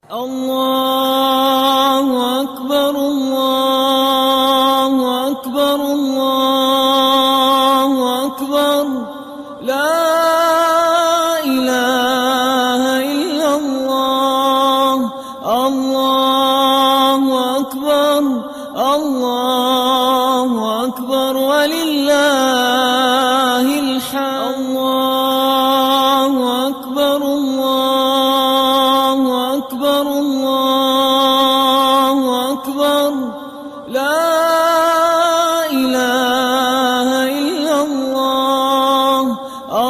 الله أكبر الله أكبر الله أكبر لا إله إلا الله الله أكبر الله أكبر ولله الحمد الله أكبر الله أكبر الله أكبر لا إله إلا الله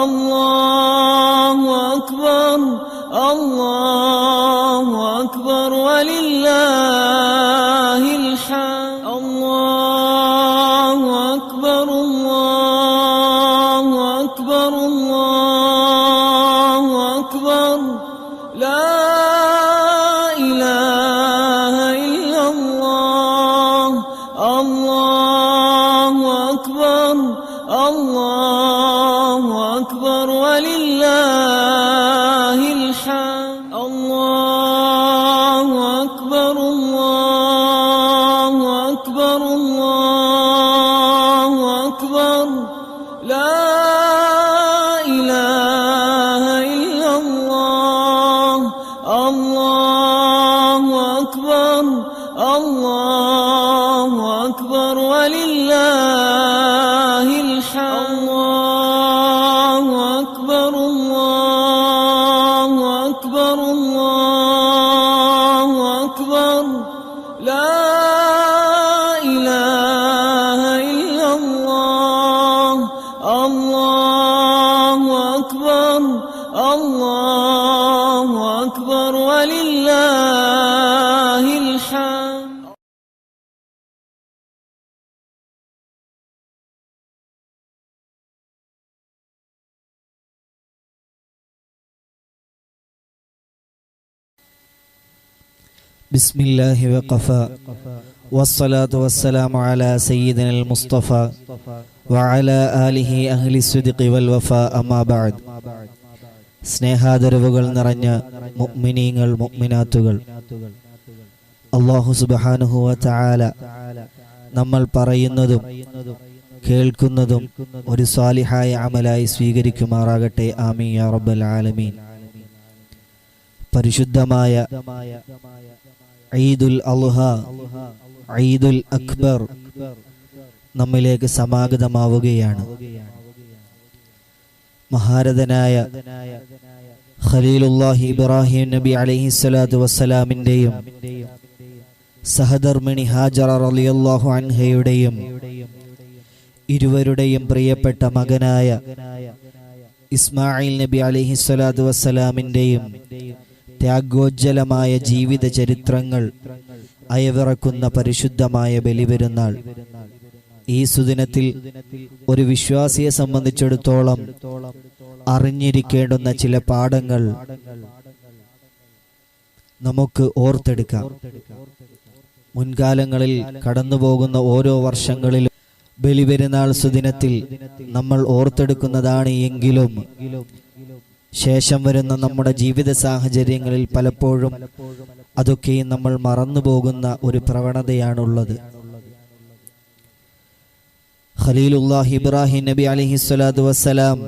الله أكبر الله أكبر ولله الحمد الله أكبر الله أكبر الله أكبر لا إله إلا الله الله أكبر الله أكبر ولله الحمد الله أكبر الله أكبر الله أكبر لا إله إلا الله الله أكبر الله أكبر ولله الحمد الله أكبر الله أكبر الله أكبر لا إله إلا الله الله أكبر الله أكبر ولله الحمد. بسم الله وقفا والصلاة والسلام على سيدنا المصطفى وعلى آله أهل الصدق والوفاء أما بعد. സ്നേഹാദരവുകൾ നിറഞ്ഞ മുഅ്മിനീങ്ങൾ മുഅ്മിനാത്തുകൾ, അല്ലാഹു സുബ്ഹാനഹു വ തആല നമ്മൾ പറയുന്നതും കേൾക്കുന്നതും ഒരു സാലിഹായ അമലായി സ്വീകരിക്കുമാറാകട്ടെ. ആമീൻ യാ റബ്ബൽ ആലമീൻ. പരിശുദ്ധമായ ഈദുൽ അൽഹ, ഈദുൽ അക്ബർ നമ്മിലേക്ക് സമാഗതമാവുകയാണ്. മഹാരഥനായ ഖലീലുല്ലാഹി ഇബ്രാഹിം നബി അലൈഹിസ്സലാത്തു വസ്സലാമിന്റെയും സഹധർമ്മിണി ഹാജറ റളിയല്ലാഹു അൻഹയുടെയും ഇരുവരുടെയും പ്രിയപ്പെട്ട മകനായ ഇസ്മായിൽ നബി അലൈഹിസ്സലാത്തു വസ്സലാമിന്റെയും ത്യാഗോജ്ജലമായ ജീവിത ചരിത്രങ്ങൾ അയവിറക്കുന്ന പരിശുദ്ധമായ ബലിപെരുന്നാൾ. ഈ സുദിനത്തിൽ ഒരു വിശ്വാസിയെ സംബന്ധിച്ചിടത്തോളം അറിഞ്ഞിരിക്കേണ്ടുന്ന ചില പാഠങ്ങൾ നമുക്ക് ഓർത്തെടുക്കാം. മുൻകാലങ്ങളിൽ കടന്നുപോകുന്ന ഓരോ വർഷങ്ങളിലും ബലിപെരുന്നാൾ സുദിനത്തിൽ നമ്മൾ ഓർത്തെടുക്കുന്നതാണ് എങ്കിലും ശേഷം വരുന്ന നമ്മുടെ ജീവിത സാഹചര്യങ്ങളിൽ പലപ്പോഴും അതൊക്കെയും നമ്മൾ മറന്നുപോകുന്ന ഒരു പ്രവണതയാണുള്ളത്. ഖലീലുല്ലാഹി ഇബ്രാഹിം നബി അലൈഹിസ്സലാത്തു വസ്സലാം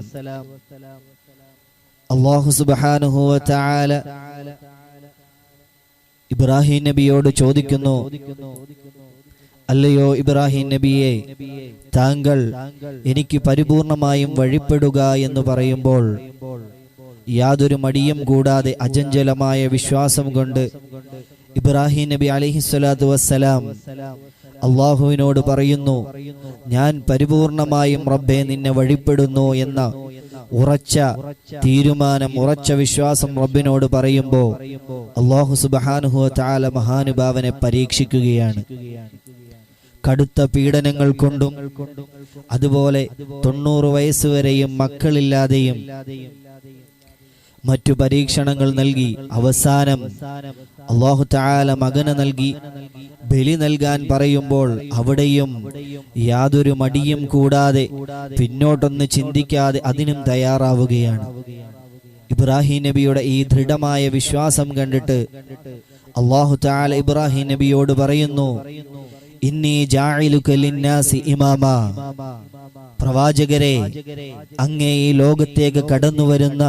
അല്ലാഹു സുബ്ഹാനഹു വ തആല ഇബ്രാഹിം നബിയോട് ചോദിക്കുന്നു, അല്ലയോ ഇബ്രാഹിം നബിയെ, താങ്കൾ എനിക്ക് പരിപൂർണമായും വഴിപ്പെടുക എന്ന് പറയുമ്പോൾ യാതൊരു മടിയും കൂടാതെ അചഞ്ചലമായ വിശ്വാസം കൊണ്ട് ഇബ്രാഹിം നബി അലൈഹിസ്സലാത്തു വസ്സലാം അള്ളാഹുവിനോട് പറയുന്നു, ഞാൻ പരിപൂർണമായും റബ്ബേ നിന്നെ വഴിപ്പെടുന്നു എന്ന ഉറച്ച തീരുമാനം, ഉറച്ച വിശ്വാസം റബ്ബിനോട് പറയുമ്പോൾ അല്ലാഹു സുബ്ഹാനഹു വ തആല മഹാനുഭാവനെ പരീക്ഷിക്കുകയാണ്. കടുത്ത പീഡനങ്ങൾ കൊണ്ടും അതുപോലെ 90 വയസ്സുവരെയും മക്കളില്ലാതെയും മറ്റു പരീക്ഷണങ്ങൾ നൽകി അവസാനം അല്ലാഹു തആല മകനെ നൽകി ബലി നൽകാൻ പറയുമ്പോൾ അവിടെയും യാതൊരു മടിയും കൂടാതെ പിന്നോട്ടൊന്ന് ചിന്തിക്കാതെ അതിനും തയ്യാറാവുകയാണ്. ഇബ്രാഹിം നബിയുടെ ഈ ദൃഢമായ വിശ്വാസം കണ്ടിട്ട് അല്ലാഹു തആല ഇബ്രാഹിം നബിയോട് പറയുന്നു, ഇന്നി ജാഇലുക ലിന്നാസി ഇമാമാ, പ്രവാചകരെ, അങ്ങേ ഈ ലോകത്തേക്ക് കടന്നു വരുന്ന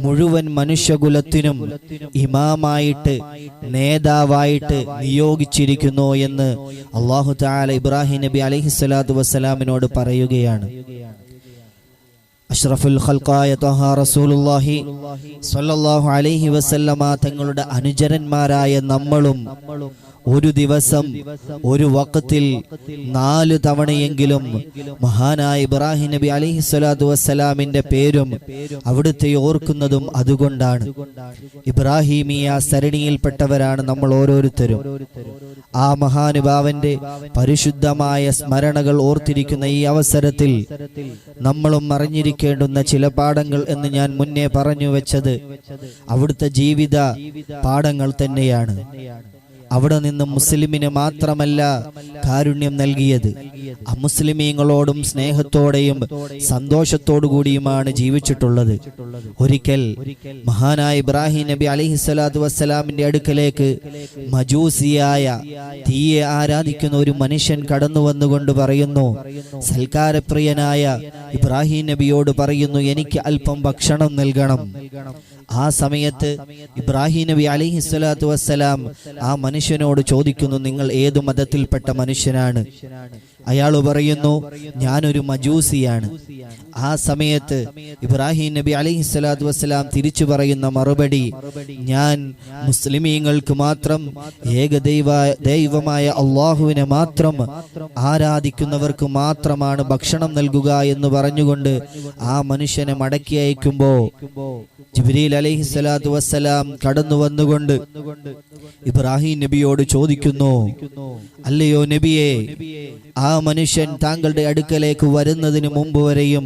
മുഴുവൻ മനുഷ്യകുലത്തിനും ഇമാമായിട്ട്, നേതാവായിട്ട് നിയോഗിച്ചിരിക്കുന്നു എന്ന് അല്ലാഹു തആല ഇബ്രാഹിം നബി അലൈഹിസ്സലാത്തു വസ്സലാമിനോട് പറയുകയാണ്. അഷ്റഫുൽ ഖൽഖായ ത്വഹ റസൂലുള്ളാഹി സ്വല്ലല്ലാഹു അലൈഹി വസല്ലമ തങ്ങളുടെ അനുചരന്മാരായ നമ്മളും ഒരു ദിവസം ഒരു വഖത്തിൽ 4 തവണയെങ്കിലും മഹാനായ ഇബ്രാഹിം നബി അലൈഹിസ്സലാത്തു വസ്സലാമിന്റെ പേരും അവിടുത്തെ ഓർക്കുന്നതും അതുകൊണ്ടാണ്. ഇബ്രാഹിമിയ സരണിയിൽപ്പെട്ടവരാണ് നമ്മൾ ഓരോരുത്തരും. ആ മഹാനുഭാവന്റെ പരിശുദ്ധമായ സ്മരണകൾ ഓർത്തിരിക്കുന്ന ഈ അവസരത്തിൽ നമ്മളും അറിഞ്ഞിരിക്കേണ്ടുന്ന ചില പാഠങ്ങൾ എന്ന് ഞാൻ മുന്നേ പറഞ്ഞു വെച്ചത് അവിടുത്തെ ജീവിത പാഠങ്ങൾ തന്നെയാണ്. അവിടെ നിന്ന് മുസ്ലിമിന് മാത്രമല്ല കാരുണ്യം നൽകിയത്, അമുസ്ലിമീങ്ങളോടും സ്നേഹത്തോടെയും സന്തോഷത്തോടു കൂടിയുമാണ് ജീവിച്ചിട്ടുള്ളത്. ഒരിക്കൽ മഹാനായ ഇബ്രാഹിം നബി അലൈഹിസ്സലാത്തു വസ്സലാമിന്റെ അടുക്കലേക്ക് മജൂസിയായ തീയെ ആരാധിക്കുന്ന ഒരു മനുഷ്യൻ കടന്നു വന്നുകൊണ്ട് പറയുന്നു, സൽക്കാരപ്രിയനായ ഇബ്രാഹിം നബിയോട് പറയുന്നു, എനിക്ക് അല്പം ഭക്ഷണം നൽകണം. ആ സമയത്ത് ഇബ്രാഹിം നബി അലൈഹിസ്സലാത്തു വസ്സലാം ആ മനുഷ്യനോട് ചോദിക്കുന്നു, നിങ്ങൾ ഏതു മതത്തിൽപ്പെട്ട മനുഷ്യനാണ്? അയാൾ പറയുന്നു, ഞാനൊരു മജൂസിയാണ്. ആ സമയത്ത് ഇബ്രാഹിം നബി അലൈഹിസ്സലാത്തു വസ്സലാം തിരിച്ചു പറയുന്ന മറുപടി, ഞാൻ മുസ്ലിമീങ്ങൾക്ക് മാത്രം ദൈവമായ അള്ളാഹുവിനെ മാത്രം ആരാധിക്കുന്നവർക്ക് മാത്രമാണ് ഭക്ഷണം നൽകുക എന്ന് പറഞ്ഞുകൊണ്ട് ആ മനുഷ്യനെ മടക്കി അയക്കുമ്പോ ജിബ്രീൽ അലൈഹിസ്സലാത്തു വസ്സലാം കടന്നു വന്നുകൊണ്ട് ഇബ്രാഹിം നബിയോട് ചോദിക്കുന്നു, അല്ലയോ നബിയെ, ആ മനുഷ്യൻ താങ്കളുടെ അടുക്കലേക്ക് വരുന്നതിന് മുമ്പ് വരെയും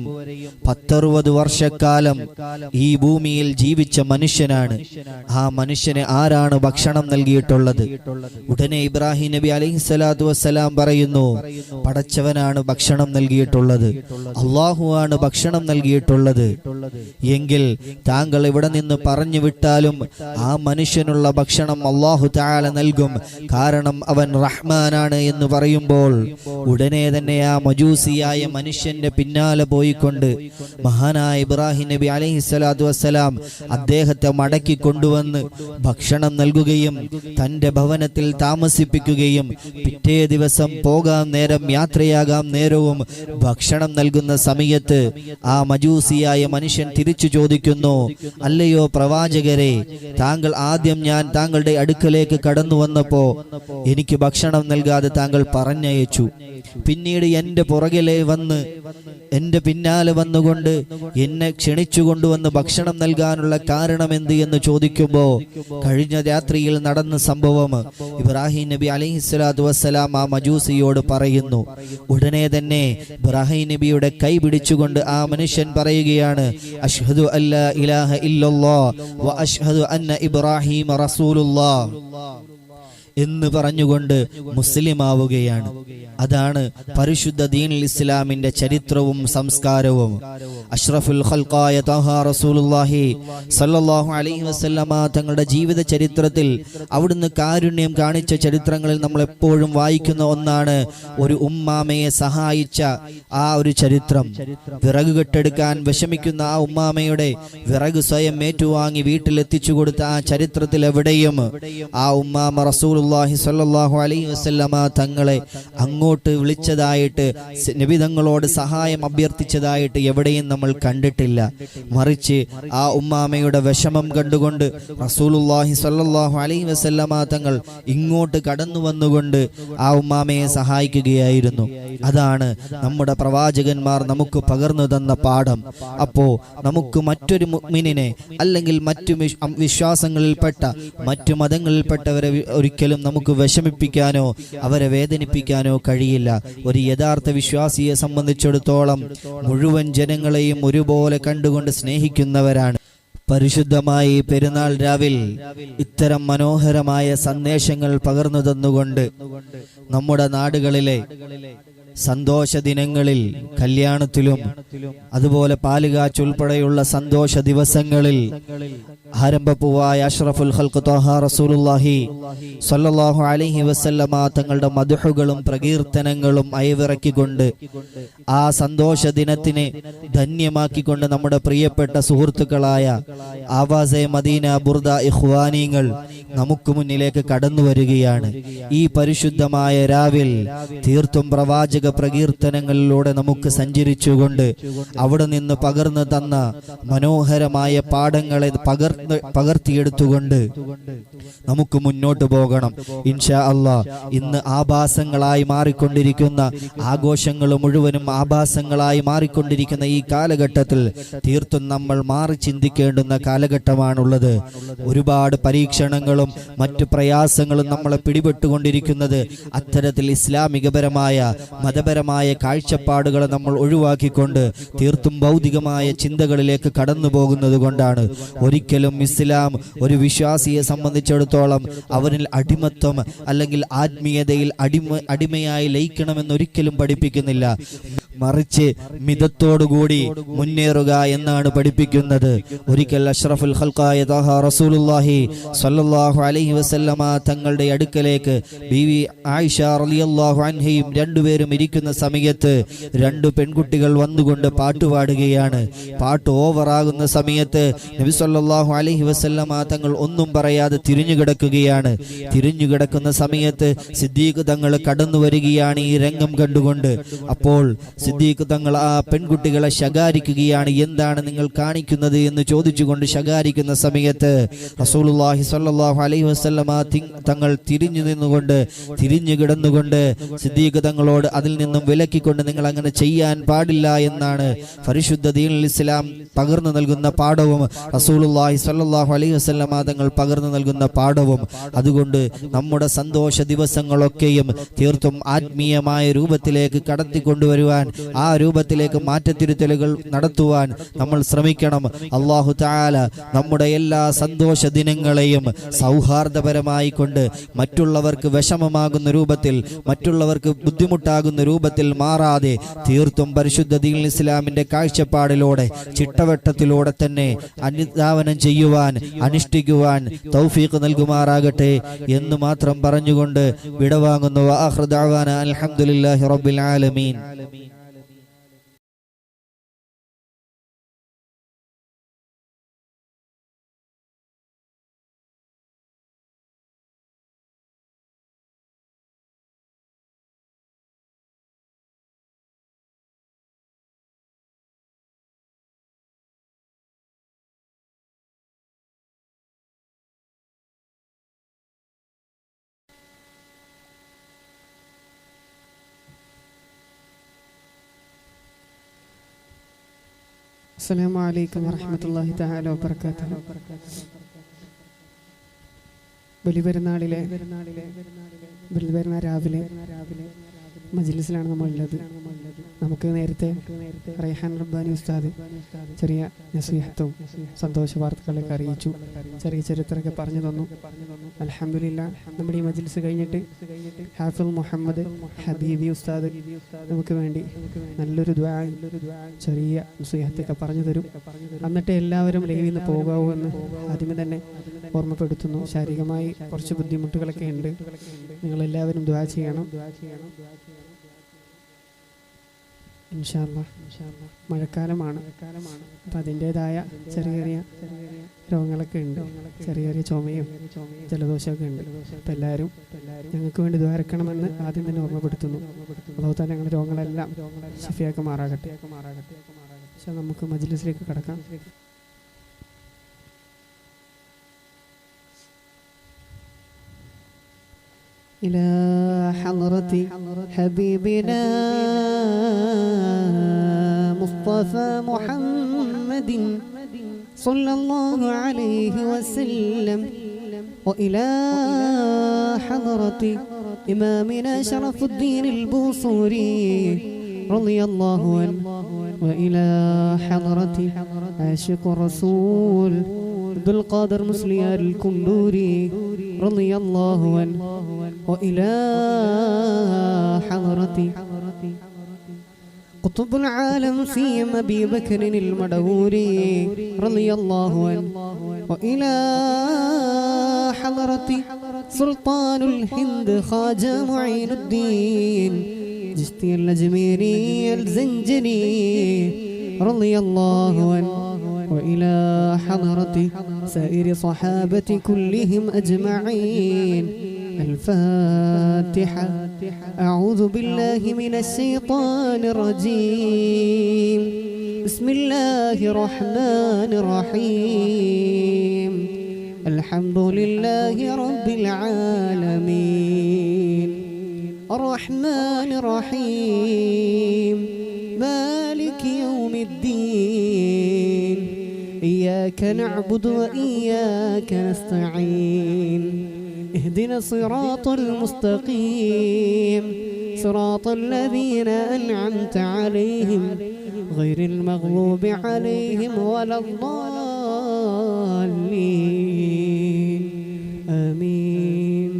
10-60 വർഷക്കാലം ഈ ഭൂമിയിൽ ജീവിച്ച മനുഷ്യനാണ്. ആ മനുഷ്യനെ ആരാണ് ഭക്ഷണം നൽകിയിട്ടുള്ളത്? ഉടനെ ഇബ്രാഹിം നബി അലൈഹിസ്സലാത്തു വസ്സലാം പറയുന്നു, പടച്ചവനാണ് ഭക്ഷണം നൽകിയിട്ടുള്ളത്, അല്ലാഹു ആണ് ഭക്ഷണം നൽകിയിട്ടുള്ളത്. എങ്കിൽ താങ്കൾ ഇവിടെ നിന്ന് പറഞ്ഞു വിട്ടാലും ആ മനുഷ്യനുള്ള ഭക്ഷണം അല്ലാഹു തആല നൽകും, കാരണം അവൻ റഹ്മാനാണ് എന്ന് പറയുമ്പോൾ ഉടനെ തന്നെ ആ മജൂസിയായ മനുഷ്യന്റെ പിന്നാലെ പോയിക്കൊണ്ട് മഹാനായ ഇബ്രാഹിം നബി അലൈഹിസ്സലാത്തു വസ്സലാം അദ്ദേഹത്തെ മടക്കി കൊണ്ടുവന്ന് ഭക്ഷണം നൽകുകയും തന്റെ ഭവനത്തിൽ താമസിപ്പിക്കുകയും പിറ്റേ ദിവസം പോകാൻ നേരം, യാത്രയാകാൻ നേരവും ഭക്ഷണം നൽകുന്ന സമയത്ത് ആ മജൂസിയായ മനുഷ്യൻ തിരിച്ചു ചോദിക്കുന്നു, അല്ലയോ പ്രവാചകരെ, താങ്കൾ ആദ്യം ഞാൻ താങ്കളുടെ അടുക്കലേക്ക് കടന്നു വന്നപ്പോ എനിക്ക് ഭക്ഷണം നൽകാതെ താങ്കൾ പറഞ്ഞയച്ചു, പിന്നീട് എന്റെ പുറകിലെ വന്ന് എന്റെ പിന്നാലെ വന്നുകൊണ്ട് എന്നെ ക്ഷണിച്ചു കൊണ്ടുവന്ന് ഭക്ഷണം നൽകാനുള്ള കാരണം എന്ത് എന്ന് ചോദിക്കുമ്പോ കഴിഞ്ഞ രാത്രിയിൽ നടന്ന സംഭവം ഇബ്രാഹിം നബി അലൈഹിസ്സലാത്തു വസ്സലാം ആ മജൂസിയോട് പറയുന്നു. ഉടനെ തന്നെ ഇബ്രാഹിം നബിയുടെ കൈ പിടിച്ചുകൊണ്ട് ആ മനുഷ്യൻ പറയുകയാണ്, അഷ്ഹദു അല്ലാ ഇലാഹ ഇല്ലല്ലാഹ് വ അഷ്ഹദു അന്ന ഇബ്രാഹിം റസൂലുള്ളാഹ് എന്ന് പറഞ്ഞുകൊണ്ട് മുസ്ലിം ആവുകയാണ്. അതാണ് പരിശുദ്ധ ദീനുൽ ഇസ്ലാമിന്റെ ചരിത്രവും സംസ്കാരവും. അഷ്റഫുൽ ഖൽഖായ ത്വഹ റസൂലുള്ളാഹി സ്വല്ലല്ലാഹു അലൈഹി വസല്ലമ തങ്ങളുടെ ജീവിത ചരിത്രത്തിൽ അവിടുന്ന് കാരുണ്യം കാണിച്ച ചരിത്രങ്ങളിൽ നമ്മൾ എപ്പോഴും വായിക്കുന്ന ഒന്നാണ് ഒരു ഉമ്മാമയെ സഹായിച്ച ആ ഒരു ചരിത്രം. വിറക് കെട്ടെടുക്കാൻ വിഷമിക്കുന്ന ആ ഉമ്മാമയുടെ വിറക് സ്വയം ഏറ്റുവാങ്ങി വീട്ടിലെത്തിച്ചു കൊടുത്ത ആ ചരിത്രത്തിൽ എവിടെയും ആ ഉമ്മാമ റസൂലുള്ളാഹി സ്വല്ലല്ലാഹു അലൈഹി വസല്ലമ തങ്ങളെ അങ്ങോട്ട് വിളിച്ചതായിട്ട്, നബി തങ്ങളോട് സഹായം അഭ്യർത്ഥിച്ചതായിട്ട് എവിടെയും നമ്മൾ കണ്ടിട്ടില്ല. മറിച്ച് ആ ഉമ്മാമയുടെ വിഷമം കണ്ടുകൊണ്ട് റസൂലുള്ളാഹി സ്വല്ലല്ലാഹു അലൈഹി വസല്ലമ തങ്ങൾ ഇങ്ങോട്ട് കടന്നു വന്നുകൊണ്ട് ആ ഉമ്മാമയെ സഹായിക്കുകയായിരുന്നു. അതാണ് നമ്മുടെ പ്രവാചകന്മാർ നമുക്ക് പകർന്നു തന്ന പാഠം. അപ്പോ നമുക്ക് മറ്റൊരു മുഅ്മിനിനെ അല്ലെങ്കിൽ മറ്റു വിശ്വാസങ്ങളിൽപ്പെട്ട മറ്റു മതങ്ങളിൽപ്പെട്ടവരെ ഒരിക്കലും നമുക്ക് വിഷമിപ്പിക്കാനോ അവരെ വേദനിപ്പിക്കാനോ കഴിയില്ല. ഒരു യഥാർത്ഥ വിശ്വാസിയെ സംബന്ധിച്ചിടത്തോളം മുഴുവൻ ജനങ്ങളെയും ഒരുപോലെ കണ്ടുകൊണ്ട് സ്നേഹിക്കുന്നവരാണ്. പരിശുദ്ധമായി പെരുന്നാൾ രാവിൽ ഇത്തരം മനോഹരമായ സന്ദേശങ്ങൾ പകർന്നു തന്നുകൊണ്ട് നമ്മുടെ നാടുകളിലെ സന്തോഷ ദിനങ്ങളിൽ, കല്യാണത്തിലും അതുപോലെ പാലുകാച്ചുൾപ്പെടെയുള്ള സന്തോഷ ദിവസങ്ങളിൽ ആരംഭപ്പൂവായ അഷ്റഫുൽ ഖൽഖ് ത്വഹ റസൂലുള്ളാഹി സ്വല്ലല്ലാഹു അലൈഹി വസല്ലമ തങ്ങളുടെ മദ്ഹുകളും പ്രകീർത്തനങ്ങളും അയവിറക്കിക്കൊണ്ട് ആ സന്തോഷ ദിനത്തിനെ ധന്യമാക്കിക്കൊണ്ട് നമ്മുടെ പ്രിയപ്പെട്ട സുഹൃത്തുക്കളായ ആവാസെ മദീന ബുർദ ഇഖ്വാനികൾ നമുക്ക് മുന്നിലേക്ക് കടന്നു വരികയാണ്. ഈ പരിശുദ്ധമായ രാവിൽ തീർത്തും പ്രവാചക പ്രകീർത്തനങ്ങളിലൂടെ നമുക്ക് സഞ്ചരിച്ചുകൊണ്ട് അവിടെ നിന്ന് പകർന്നു തന്ന മനോഹരമായ പാഠങ്ങളെ പകർത്തിയെടുത്തുകൊണ്ട് നമുക്ക് മുന്നോട്ട് പോകണം ഇൻഷാ അല്ലാഹ്. ഇന്ന് ആഭാസങ്ങളായി മാറിക്കൊണ്ടിരിക്കുന്ന, ആഘോഷങ്ങൾ മുഴുവനും ആഭാസങ്ങളായി മാറിക്കൊണ്ടിരിക്കുന്ന ഈ കാലഘട്ടത്തിൽ തീർത്തും നമ്മൾ മാറി ചിന്തിക്കേണ്ടുന്ന കാലഘട്ടമാണുള്ളത്. ഒരുപാട് പരീക്ഷണങ്ങളും മറ്റു പ്രയാസങ്ങളും നമ്മളെ പിടിപെട്ടുകൊണ്ടിരിക്കുന്നത് അത്തരത്തിൽ ഇസ്ലാമികപരമായ മതപരമായ കാഴ്ചപ്പാടുകൾ നമ്മൾ ഒഴിവാക്കിക്കൊണ്ട് തീർത്തും ഭൗതികമായ ചിന്തകളിലേക്ക് കടന്നു പോകുന്നത് കൊണ്ടാണ്. ഒരിക്കലും ഇസ്ലാം ഒരു വിശ്വാസിയെ സംബന്ധിച്ചിടത്തോളം അവനിൽ അടിമത്വം അല്ലെങ്കിൽ ആത്മീയതയിൽ അടിമയായി ലയിക്കണമെന്നൊരിക്കലും പഠിപ്പിക്കുന്നില്ല. മറിച്ച് മിതത്തോടുകൂടി മുന്നേറുക എന്നാണ് പഠിപ്പിക്കുന്നത്. ഒരിക്കൽ അഷ്റഫുൽ ഖൽഖായ ത്വഹ റസൂലുള്ളാഹി സ്വല്ലല്ലാഹു അലൈഹി വസല്ലമ തങ്ങളുടെ അടുക്കലേക്ക് ബീവി ആയിഷ റളിയല്ലാഹു അൻഹയും രണ്ടുപേരും ഇരിക്കുന്ന സമയത്ത് രണ്ട് പെൺകുട്ടികൾ വന്നുകൊണ്ട് പാട്ടുപാടുകയാണ്. പാട്ട് ഓവറാകുന്ന സമയത്ത് നബി സല്ലല്ലാഹു അലൈഹി വസല്ലമ തങ്ങൾ ഒന്നും പറയാതെ തിരിഞ്ഞുകിടക്കുകയാണ്. തിരിഞ്ഞുകിടക്കുന്ന സമയത്ത് സിദ്ദീഖ് തങ്ങൾ കടന്നു വരികയാണ് ഈ രംഗം കണ്ടുകൊണ്ട്. അപ്പോൾ സിദ്ദീഖ് തങ്ങൾ ആ പെൺകുട്ടികളെ ശകാരിക്കുകയാണ്. എന്താണ് നിങ്ങൾ കാണിക്കുന്നത് എന്ന് ചോദിച്ചുകൊണ്ട് ശകാരിക്കുന്ന സമയത്ത് റസൂലുള്ളാഹി സ്വല്ലല്ലാഹു അലൈഹി വസല്ലമ തങ്ങൾ തിരിഞ്ഞു കിടന്നുകൊണ്ട് സിദ്ദീഖ് തങ്ങളോട് അതിൽ നിന്നും വിലക്കിക്കൊണ്ട് നിങ്ങൾ അങ്ങനെ ചെയ്യാൻ പാടില്ല എന്നാണ് പരിശുദ്ധ ദീനുൽ ഇസ്ലാം പകർന്നു നൽകുന്ന പാഠവും റസൂലുള്ളാഹി സ്വല്ലല്ലാഹു അലൈഹി വസല്ലമ തങ്ങൾ പകർന്നു നൽകുന്ന പാഠവും. അതുകൊണ്ട് നമ്മുടെ സന്തോഷ ദിവസങ്ങളൊക്കെയും തീർത്തും ആത്മീയമായ രൂപത്തിലേക്ക് കടത്തിക്കൊണ്ടുവരുവാൻ, ആ രൂപത്തിലേക്ക് മാറ്റത്തിരുത്തലുകൾ നടത്തുവാൻ നമ്മൾ ശ്രമിക്കണം. അല്ലാഹു തആല നമ്മുടെ എല്ലാ സന്തോഷ ദിനങ്ങളെയും സൗഹാർദ്ദപരമായി കൊണ്ട് മറ്റുള്ളവർക്ക് വിഷമമാകുന്ന രൂപത്തിൽ, മറ്റുള്ളവർക്ക് ബുദ്ധിമുട്ടാകുന്ന രൂപത്തിൽ മാറാതെ തീർത്തും പരിശുദ്ധ ദീനുൽ ഇസ്ലാമിന്റെ കാഴ്ചപ്പാടിലൂടെ ചിട്ടവട്ടത്തിലൂടെ തന്നെ അനുധാവനം ചെയ്യുവാൻ, അനുഷ്ഠിക്കുവാൻ തൗഫീഖ് നൽകുമാറാകട്ടെ എന്ന് മാത്രം പറഞ്ഞുകൊണ്ട് വിടവാങ്ങുന്നു. വആഖിറു ദഅവാന അൽഹംദുലില്ലാഹി റബ്ബിൽ ആലമീൻ. അസ്സലാമു അലൈക്കും വറഹ്മത്തുള്ളാഹി തആല വബറകാതുഹു. ബലിപെരുന്നാളിലെ രാവിലെ മജ്ലിസിലാണ് നമ്മളുള്ളത്. നമുക്ക് നേരത്തെ റൈഹാൻ റബ്ബാനി ഉസ്താദ് ചെറിയ നസീഹത്തും സന്തോഷ വാർത്തകളൊക്കെ അറിയിച്ചു, ചെറിയ ചരിത്രമൊക്കെ പറഞ്ഞു തന്നു. അൽഹംദുലില്ലാഹ് നമ്മുടെ ഈ മജ്ലിസ് കഴിഞ്ഞിട്ട് ഹാഫിൾ മുഹമ്മദ് ഹബീബി ഉസ്താദ് നമുക്ക് വേണ്ടി നല്ലൊരു ദുആ, ചെറിയ നസീഹത്തൊക്കെ പറഞ്ഞു തരും. എന്നിട്ട് എല്ലാവരും ലൈവിൽ നിന്ന് പോകാവൂ എന്ന് ആദ്യമേ തന്നെ ഓർമ്മപ്പെടുത്തുന്നു. ശാരീരികമായി കുറച്ച് ബുദ്ധിമുട്ടുകളൊക്കെ ഉണ്ട്, നിങ്ങളെല്ലാവരും ദുആ ചെയ്യണം ഇൻഷാ അല്ലാഹ്. മഴക്കാലമാണ്, അപ്പം അതിൻ്റെതായ ചെറിയ ചെറിയ രോഗങ്ങളൊക്കെ ഉണ്ട്, ചെറിയ ചെറിയ ചുമയും ജലദോഷമൊക്കെ ഉണ്ട്. അപ്പം എല്ലാവരും ഞങ്ങൾക്ക് വേണ്ടി ദ്വാരക്കണമെന്ന് ആദ്യം തന്നെ ഓർമ്മപ്പെടുത്തുന്നു. അതുപോലെ തന്നെ ഞങ്ങളുടെ രോഗങ്ങളെല്ലാം ശിഫയാക്കുമാറാകട്ടെ. പക്ഷെ നമുക്ക് മജ്ലിസിലേക്ക് കടക്കാം. إلى حضرة حبيبنا مصطفى محمد صلى الله عليه وسلم، وإلى حضرة إمامنا شرف الدين البوصوري رضي الله عنه، وإلى حضرة عاشق الرسول عبد القادر مسليار الكندوري رضي الله عنه، وإلى حضرة قطب العالم سيما أبي بكر المدوري رضي الله عنه، وإلى حضرة سلطان الهند خواجة معين الدين جشتي الأجميري الزنجري رضي الله عنه، وإلى حضرة سائر صحابة كلهم أجمعين. الفاتحة. أعوذ بالله من الشيطان الرجيم. بسم الله الرحمن الرحيم. الحمد لله رب العالمين الرحمن الرحيم مالك يوم الدين إياك نعبد وإياك نستعين اهدنا الصراط المستقيم صراط الذين أنعمت عليهم غير المغضوب عليهم ولا الضالين آمين.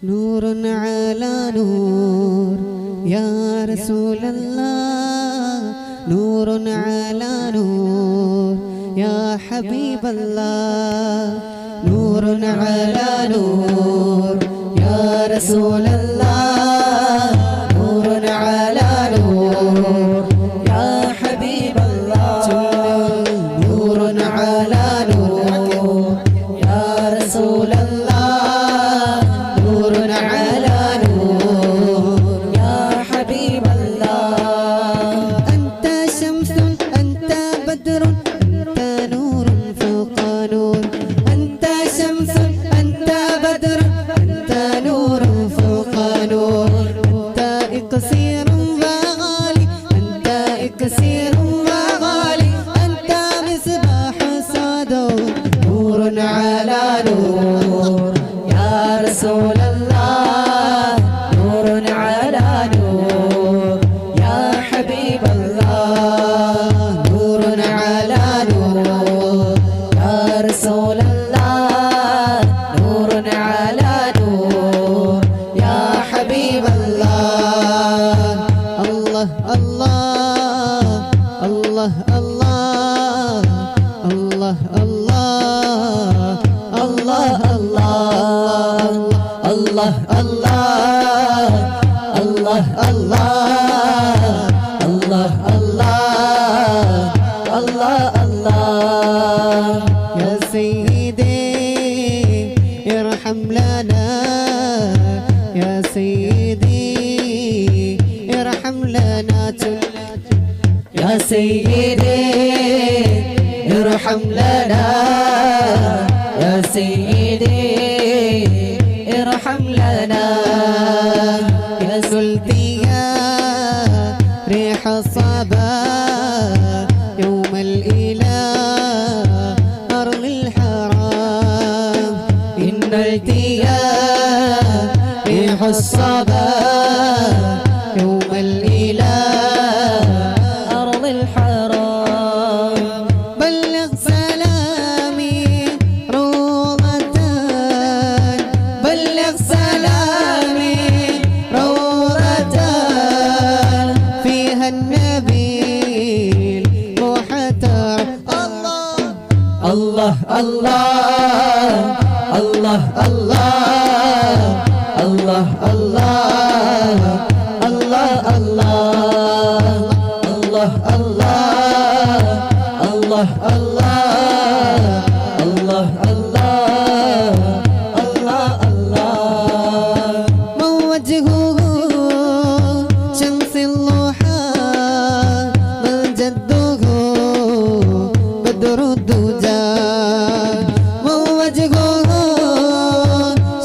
نور على نور يا رسول الله، نور على نور يا حبيب الله، نور على نور يا رسول الله، نور على نور يا حبيب الله، نور على نور يا رسول الله، يا سيدي ارحم لنا، يا سيدي ارحم لنا، يا سلطي يا ريح الصبا يوم الإله أرض الحرام، إن التيا ريح الصبا يوم الإله أرض الحرام، بلغ سلامي روضة، بلغ سلامي روضة فيها النبي المحتار. الله الله الله الله الله الله الله الله الله الله الله الله الله. من وجهه شمس الضحى، من جده بدر الدجى، من وجهه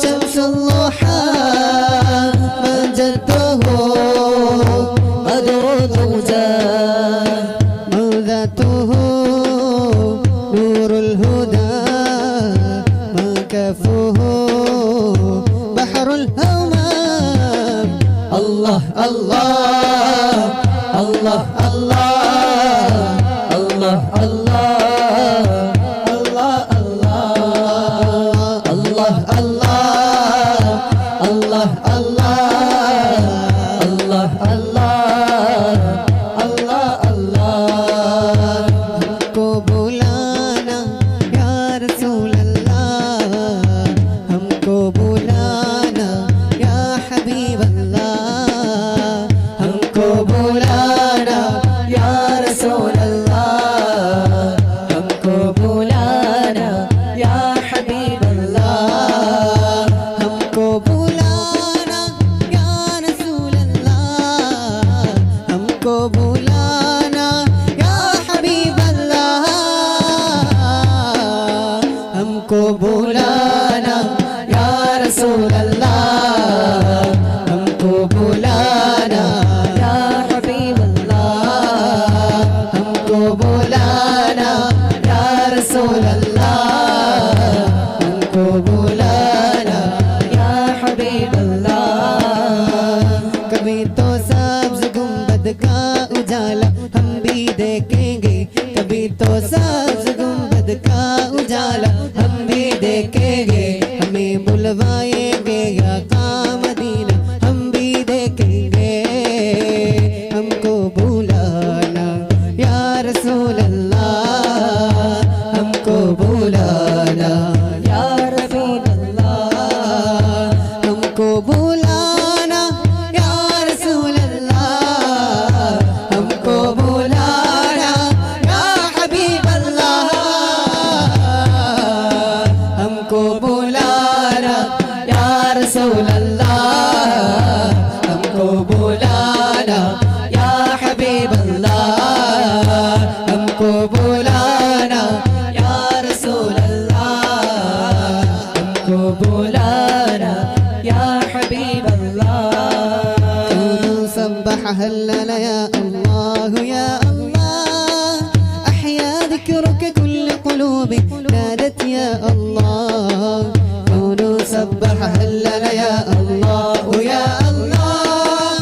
شمس الضحى، من جده بدر الدجى، موذته نور الهدى، من كفه بحر الهمام، Allah, Allah, Allah, Allah, Allah, Allah, Allah, Allah, Allah, Allah, Allah, Allah, Allah, हमको बुलाना या रसूल अल्लाह, हमको बुलाना या हबीब अल्लाह, हमको बुलाना या रसूल अल्लाह, हमको बुलाना या हबीब अल्लाह, हमको बुलाना या रसूल अल्लाह, हमको बुलाना या हबीब अल्लाह, हमको बुलाना या रसूल अल्लाह, हमको बुलाना या हबीब अल्लाह, हमको बुलाना या रसूल अल्लाह, हमको बुलाना या हबीब अल्लाह। कभी तो सब्ज़ गुंबद का उजाला हम भी देखेंगे, कभी तो सब्ज़ गुंबद का उजाला हम भी देखेंगे, हमें बुलवाएंगे या मदीना हम भी देखेंगे, हमको बुलाना या रसूल अल्लाह, हमको बुलाना या रसूल अल्लाह, हमको बुलाना या रसूल अल्लाह, हमको बुलाना या हबीब अल्लाह, हमको बुलाना या रसूल अल्लाह, हमको बुलाना या हबीब अल्लाह, हमको बुलाना या रसूल अल्लाह, हमको बुलाना या हबीब अल्लाह। सब्बह हल्लल या अल्लाह या अल्लाह, अहया ذكرك كل قلوب نادت يا الله، كونوا سبح هلل يا الله يا الله،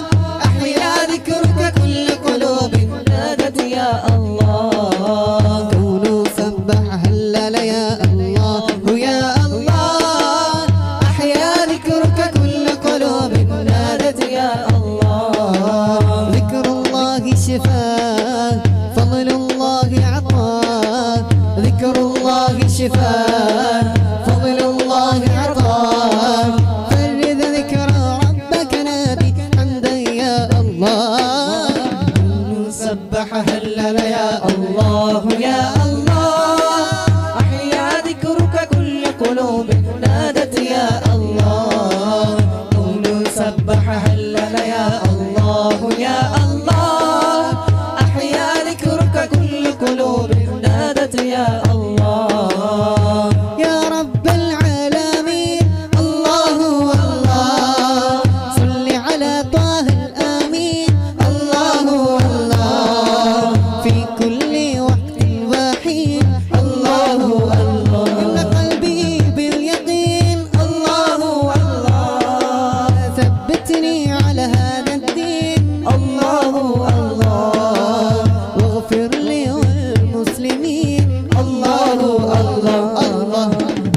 أحيا ذكرك كل قلوب نادت يا الله، كونوا سبح هلل يا الله يا الله، أحيا ذكرك كل قلوب نادت يا الله، ذكر الله شفاء فضل الله عطاء، ذكر الله شفاء فضل الله عطاء، فرد ذكر ربك نادي حمدا يا الله، سبح هلل يا الله يا الله، أحيا ذكرك كل قلوب نادت يا الله، قولوا سبح هلل يا الله يا الله، أحيا ذكرك كل قلوب نادت يا الله، يا رب العالمين الله الله، صل على طه الآمين الله الله، في كل وقت وحين الله الله، إن قلبي باليقين الله الله، ثبتني على هذا الدين الله الله، واغفر لي والمسلمين الله الله الله،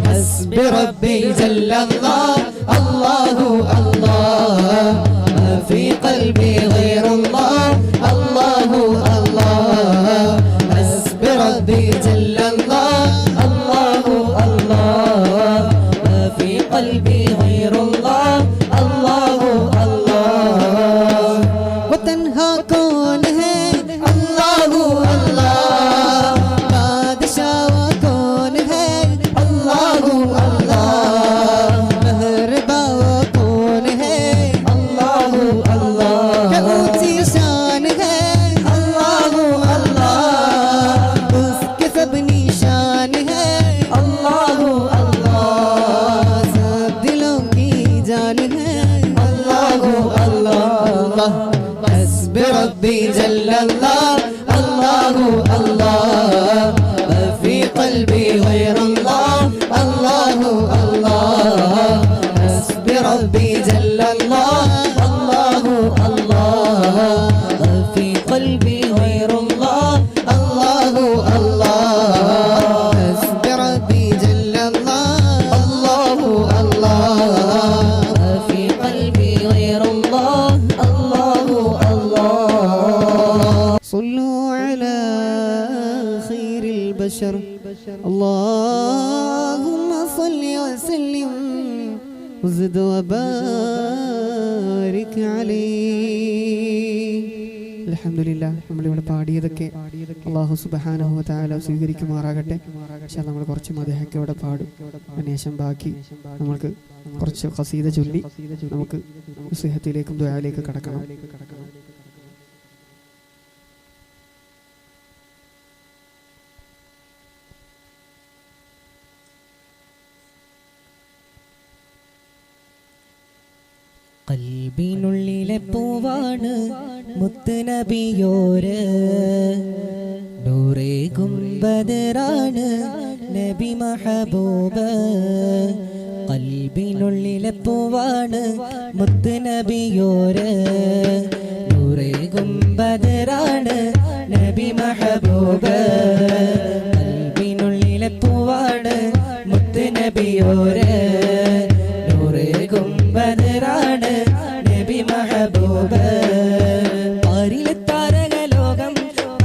حسبي ربي جل الله الله الله، ما في قلبي غير الله الله الله، حسبي ربي جل الله الله الله، ما في قلبي غير الله الله الله، وتنهى कौन है अल्लाह अल्लाह, बादशाह कौन है अल्लाह अल्लाह, मेहरबा कौन है अल्लाह अल्लाह, ऊंची शान है अल्लाह अल्लाह, उसके सब निशान है अल्लाह अल्लाह, सब दिल البشر اللهم صل وسلم وزد وبارك عليه. അൽഹംദുലില്ലാഹ്, നമ്മളിവിടെ പാടിയതൊക്കെ അല്ലാഹു സുബ്ഹാനഹു വ തആല സ്വീകരിക്കുമാറാകട്ടെ. നമ്മൾ കുറച്ച് മദ്ഹൊക്കെ ഇവിടെ പാടും. അതിനുശേഷം ബാക്കി നമുക്ക് കുറച്ച് ഖസീദ ചൊല്ലി നമുക്ക് നസീഹത്തിലേക്കും ദുആയിലേക്കും കടക്കണം. ഖൽബിനുള്ളിലെ പൂവാണ് മുത്ത് നബിയോര്, നൂറേകും ബദറാണ് നബി മഹബൂബ്. ഖൽബിനുള്ളിലെ പൂവാണ് മുത്ത് നബിയോര്, നൂറേകും ബദറാണ് നബി മഹബൂബ്. ഖൽബിനുള്ളിലെ പൂവാണ് മുത്ത് നബിയോര്, നൂറേകും ബദറാണ് നബി മഹബൂബ്. പാരിലെ താരകലോകം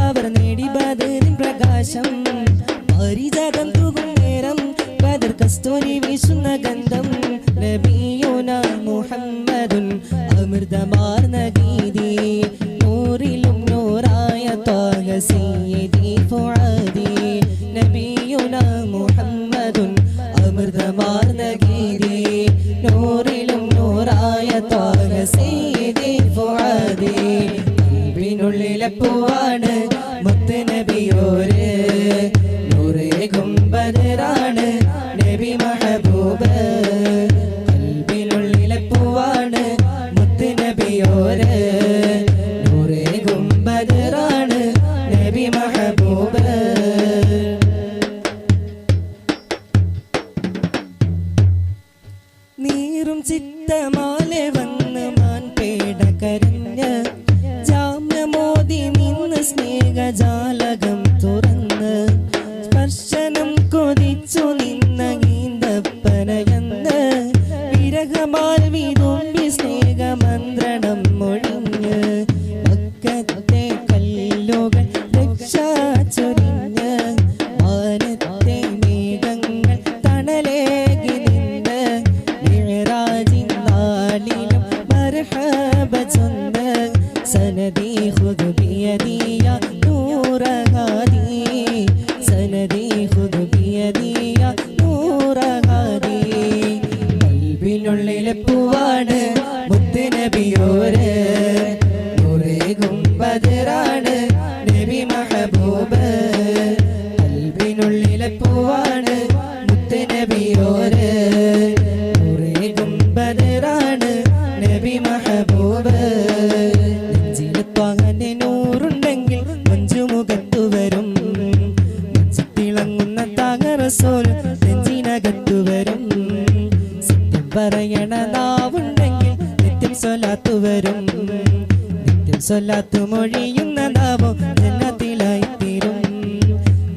അവർ നേടി ബദറിൻ പ്രകാശം. പാരിജാതം തൂകും നേരം ബദർ കസ്തൂരി വീശുന്ന ഗന്ധം. നബിയുന മുഹമ്മദുൻ അമൃതമാർന്ന ഗീതി, നൂറിലും നൂറായ ത്വാഹ സയ്യിദി ഫുആദി. നബിയുന മുഹമ്മദുൻ അമൃതമാർന്ന ഗീതി, നൂറിലും നൂറായ ത്വാഹ സയ്യിദി ഫുആദി. ഖൽബിനുള്ളിലെ പൂവാണ് മുത്ത് നബിയോര്, നൂറേകും ബദറാണ് നബി മഹബൂബ്. ഖൽബിനുള്ളിലെ പൂവാണ് മുത്ത് നബിയോര്, നൂറേകും ബദറാണ് നബി മഹബൂബ്. നീറും ചിത്തമാലെ വന്ന് മാൻപേട കരഞ്ഞ്, ജാമ്യമോദി നിന്ന് സ്നേഹജാലകം തുറന്ന്, സ്പർശനം കൊതിച്ചു നിന്ന ഗീന്തപ്പനയെന്ന്, വിരഹമാൽ വിതുമ്പി സ്നേഹമന്ത്രണം മൊഴിഞ്ഞ്, മക്കത്തെ കല്ലുകൾ രക്ഷാചൊരിഞ്ഞ്, വാനത്തെ മേഘങ്ങൾ തണലേകി നിന്ന്, മിഅ്റാജിൻ നാളിലും മർഹബ ചൊന്ന്, സനദി ഖുദ് ബിയദി യാ നൂറ ഹാദി, സനദി ഖുദ് ബിയദി യാ നൂറ ഹാദി. ഖൽബിനുള്ളിലെ പൂവാണ് മുത്ത് നബിയോര്, നൂറേകും ബദറാണ് നബി മഹബൂബ്. ഖൽബിനുള്ളിലെ പൂവാണ് മുത്ത് നബിയോര്, നൂറേകും ബദറാണ് നബി മഹബൂബ്. നെഞ്ചിലെ ത്വാഹന്റെ നൂറുണ്ടെങ്കിൽ മഞ്ചുമുഖത്തു വരും, തിളങ്ങുന്ന താഹ റസൂൽ നെഞ്ചിനകത്തു വരും. സത്യം പറയണ നാവുണ്ടെങ്കിൽ നിത്യം സ്വലാത്തു വരും, നിത്യം സ്വലാത്തു മൊഴിയുന്ന നാവോ ജന്നത്തിലായി തീരും.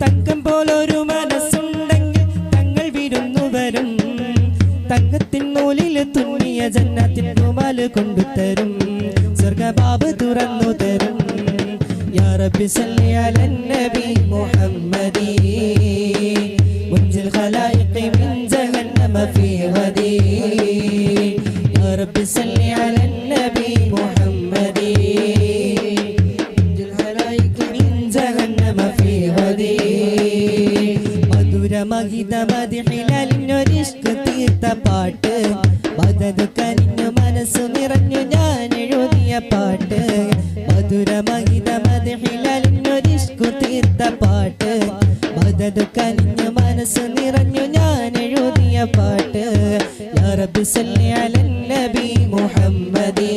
തങ്കം പോലൊരു മനസ്സുണ്ടെങ്കിൽ തങ്ങൾ വിരുന്നു വരും, തങ്കത്തിൻ നൂലിൽ തുന്നിയ ജന്നത്തിൻ റുമാല് കൊണ്ടുതരും, സ്വർഗബാബ് തുറന്നു തരും. യാ റബ്ബി സല്ലി അലൻ നബി മുഹമ്മദി, മുൻജിൽ ഖലായിഖി മിൻ ജഹന്നമ ഫീ ഗദി. യാ റബ്ബി സല്ലി അലൻ നബി മുഹമ്മദി, മുൻജിൽ ഖലായിഖി മിൻ ജഹന്നമ ഫീ ഗദി. മധുരമഹിത മദ്ഹിലലിനൊരിഷ്ക് തീർത്ത പാട്ട്, മദദ് കനിഞ്ഞു മനസ്സു നിറഞ്ഞു ഞാൻ എഴുതിയ പാട്ട്. മധുരമഹിത മദ്ഹിലലിനൊരിഷ്ക് തീർത്ത പാട്ട്, മദദ് കനിഞ്ഞു മനസ്സു നിറഞ്ഞു ഞാൻ എഴുതിയ പാട്ട്. യാ റബ്ബി സല്ലി അലൻ നബി മുഹമ്മദി,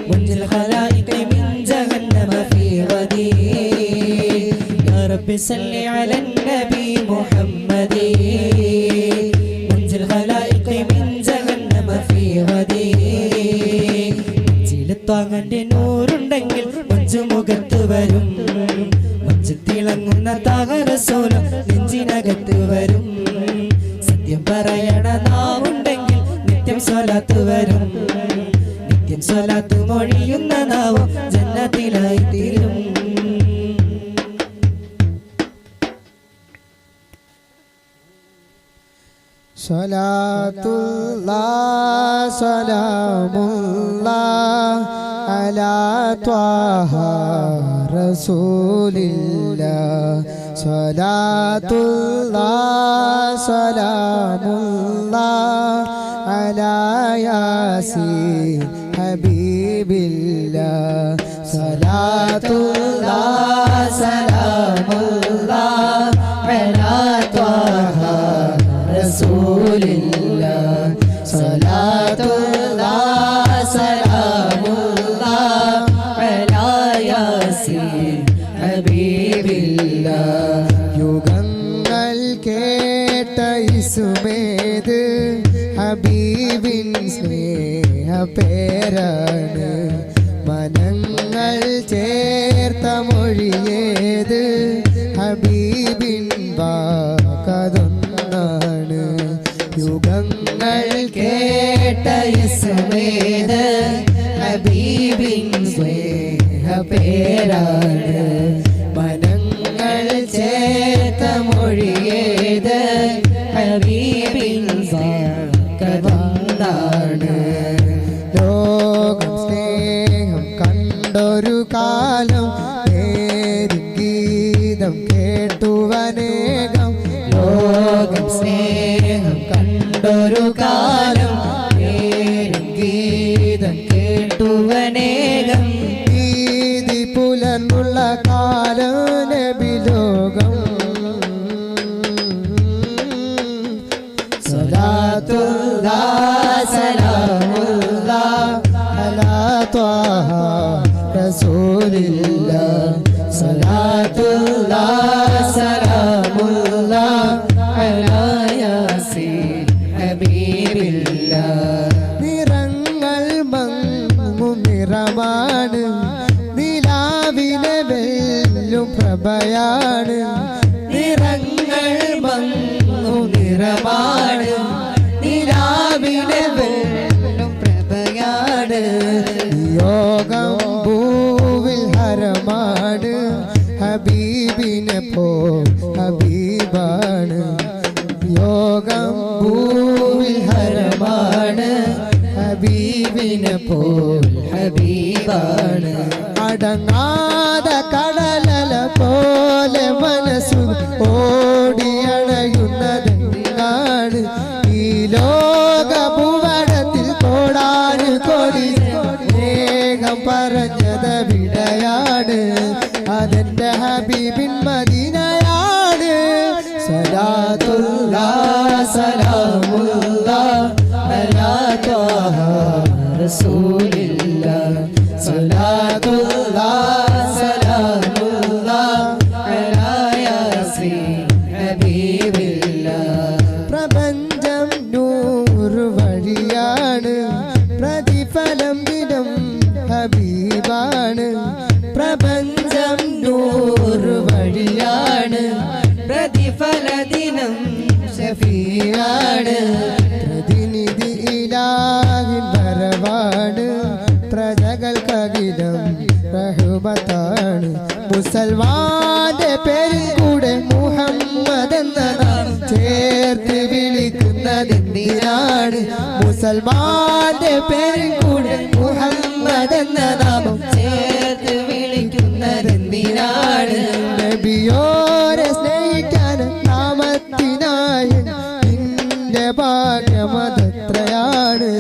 മുൻജിൽ ഖലായിഖി മിൻ ജഹന്നമ ഫീ ഗദി. യാ റബ്ബി സല്ലി അലൻ നബി മുഹമ്മദി, മുൻജിൽ ഖലായിഖി മിൻ ജഹന്നമ ഫീ ഗദി. നെഞ്ചിലെത്താങ്ങന്റെ നൂറുണ്ടെങ്കിൽ മഞ്ചുമുഖത്ത് വരും, മഞ്ചു തിളങ്ങുന്ന താഹ റസൂൽ നെഞ്ചിനകത്ത് വരും. സത്യം പറയണ നാവുണ്ടെങ്കിൽ നിത്യം സ്വലാത്ത് വരും, നിത്യം സ്വലാത്ത് മൊഴിയുന്ന നാവോ ജന്നത്തിലായി തീരും. സ്വലാത്തുല്ലാഹ് സലാമുല്ലാഹ് അലാ ത്വാഹ റസൂലില്ലാഹ് സ്വലാത്തുല്ലാഹ് സലാമുല്ലാഹ് അലാ യാസീൻ ഹബീബില്ലാഹ് സ്വലാത്തുല്ലാഹ് സലാമുല്ലാഹ് അലാ ത്വാഹ റസൂലില്ലാഹ് സ്വലാത്തുല്ലാഹ് സലാമുല്ലാഹ് അലാ യാസീൻ ഹബീബില്ലാഹ് യുഗങ്ങൾ കേട്ട ഇസ്മേത് ഹബീബിൻ സ്നേഹ പേരാണ് മനങ്ങൾ ചേർത്ത മൊഴിയേത് ഹബീബിൻ വാക്കതൊന്നാണ് യുഗങ്ങൾ കേട്ട ഇസ്മേത് ഹബീബിൻ സ്നേഹ പേരാണ് മനങ്ങൾ ചേർത്ത മൊഴിയേത് ഹബീബിൻ വാക്കതൊന്നാണ് ലോകം സ്നേഹം കണ്ടൊരു കാലം ഗീതം കേട്ടുവനേകം ലോകം സ്നേഹം കണ്ടൊരു കാലം ഗീതം കേട്ടുവനേകം നീതി പുലർന്നുള്ള കാലം നബി ലോകം സ്വലാത്തുല്ലാഹ് സലാമുല്ലാഹ് അലാ ത്വാഹ റസൂലില്ലാഹ് സ്വലാത്തുല്ലാഹ് സലാമുല്ലാഹ് അലാ യാസീൻ ഹബീബില്ലാഹ് നിറങ്ങൾ മങ്ങും നിറമാണ് നിലാവിനെ വെല്ലും പ്രഭയാണ് നിറങ്ങൾ മങ്ങും നിറമാണ് നിലാവിനെ വെല്ലും പ്രഭയാണ് യോഗം ഭൂവിൽ ഹരമാണ് ഹബീബിനെ പോ ഹബീബാണ് യോഗം ഭൂവിൽ ഹരമാണ് ഹബീബിനെ പോൽ ഹബീബാണ് അടങ്ങാത കടലല പോലെ മനസ്സു ഓടിയണയുന്നതെങ്ങാണ് ഈ ലോക ഭൂവടത്തിൽ കോടാന് കോടി വേഗം പറഞ്ഞത് വിടയാണ് അതെന്റെ ഹബീബിൻ മദീനയാണ് സ്വലാത്തുല്ലാഹ് സലാമുല്ലാഹ് അലാ ത്വാഹ റസൂലില്ലാഹ് സ്വലാത്തുല്ലാഹ് സലാമുല്ലാഹ് അലാ യാസീൻ ഹബീബില്ലാഹ് പ്രപഞ്ചം നൂറ് വഴിയാണ് പ്രതിഫലം ദിനം ഹബീബാണ് പ്രപഞ്ചം നൂറ് വഴിയാണ് പ്രതിഫലദിനം ഷഫീആണ് പ്രതിനിധി ഇലാഹിൻ വരവാണ് പ്രജകൾക്കകിലം റഹ്മത്താണ് മുസൽമാന്റെ പേരിൽ കൂടെ മുഹമ്മദ് എന്ന നാം ചേർത്ത് വിളിക്കുന്നതെന്തിനാണ് മുസൽമാന്റെ പേരിൽ കൂടെ മുഹമ്മദ് എന്ന നാമം ചേർത്ത് വിളിക്കുന്നതെന്തിനാണ് നബിയോരെ സ്നേഹിക്കാൻ നാമത്തിനായി നിന്റെ ഭാഗ്യമതെത്രയാണ്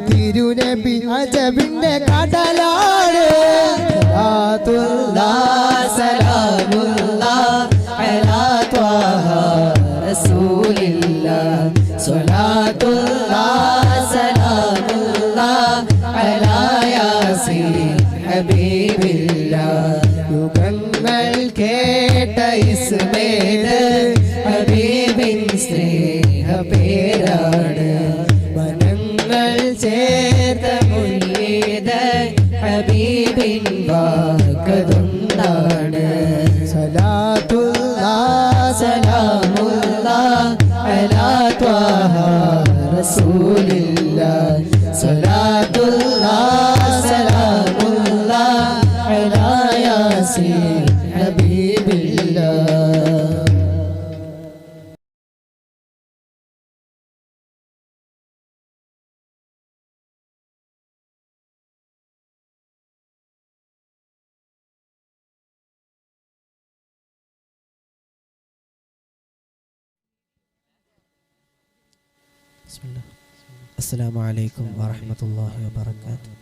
തിരുനബി അജബിന്റെ കടലാണ് സ്വലാത്തുല്ലാഹ് സലാമുല്ലാഹ് അലാ ത്വാഹ റസൂലില്ലാഹ് സ്വലാത്തുല്ലാഹ് സലാമുല്ലാഹ് അലാ യാസീൻ ഹബീബില്ലാഹ് യുഗങ്ങൾ കേട്ട ഇസ്മേത് ഹബീബിൻ സ്നേഹ പേരാണ് മനങ്ങൾ ചേർത്ത മൊഴിയേത് ഹബീബിൻ വാക്കതൊന്നാണ് സ്വലാത്തുല്ലാഹ് സലാമുല്ലാഹ് അലാ ത്വാഹ റസൂലില്ലാഹ് സ്വലാത്തുല്ലാഹ് സലാമുല്ലാഹ് അലാ യാസീൻ ഹബീബില്ലാഹ് അസ്സലാമു അലൈക്കും വറഹ്മത്തുള്ളാഹി വബറകാതുഹു.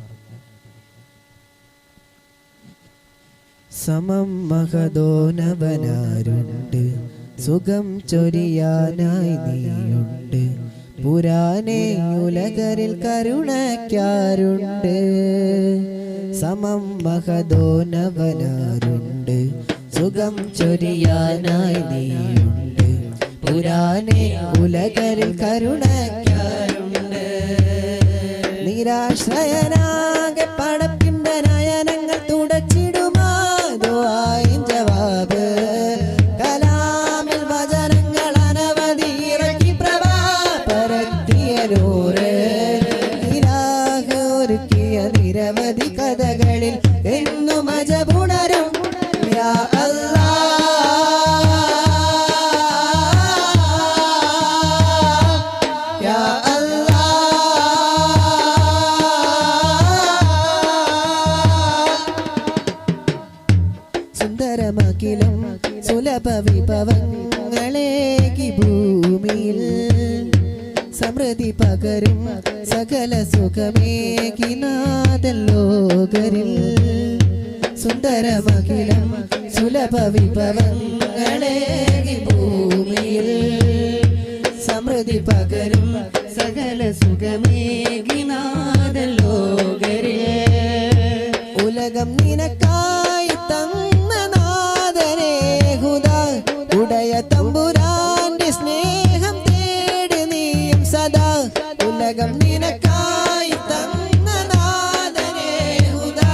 സമം മഹദോനവനാരുണ്ട്, സുഖം ചൊരിയാനായി നീയുണ്ട്. പുരാനേ ഉലകരിൽ കരുണയ്ക്കാരുണ്ട്. സമം മഹദോനവനാരുണ്ട്, സുഖം ചൊരിയാനായി നീയുണ്ട്. പുരാനേ ഉലകരിൽ കരുണയ്ക്കാരുണ്ട്. നിരാശ്രയനാകെ പടപ്പിന്റെ നയനങ്ങൾ തുടച്ചിടുമാ ദുആയിൻ ജവാബ്. കലാമിൽ വചനങ്ങൾ അനവധി ഇറക്കി പ്രഭാ പരത്തിയ നൂറ്. ഇലാഹ് ഒരുക്കിയ നിരവധി കഥകളിൽ എന്നും അജബുണരും. യാ സുന്ദരമകിലും സുലഭ വിഭവങ്ങളേകി ഭൂമിയിൽ സമൃദ്ധി പകരും സകല സുഖമേകി നാഥൻ ലോകരിൽ. സുന്ദരമകിലും സുലഭ വിഭവങ്ങളേകി ഭൂമിയിൽ സമൃദ്ധി പകരും സകല സുഖമേകി നാഥൻ ലോകരിൽ. ഉലകം നിനക്കായി തന്ന നാഥനേ ഹുദാ, ഉടയ തമ്പുരാന്റെ സ്നേഹം തേടി നീയും സദാ. ഉലകം നിനക്കായി തന്ന നാഥനേ ഹുദാ,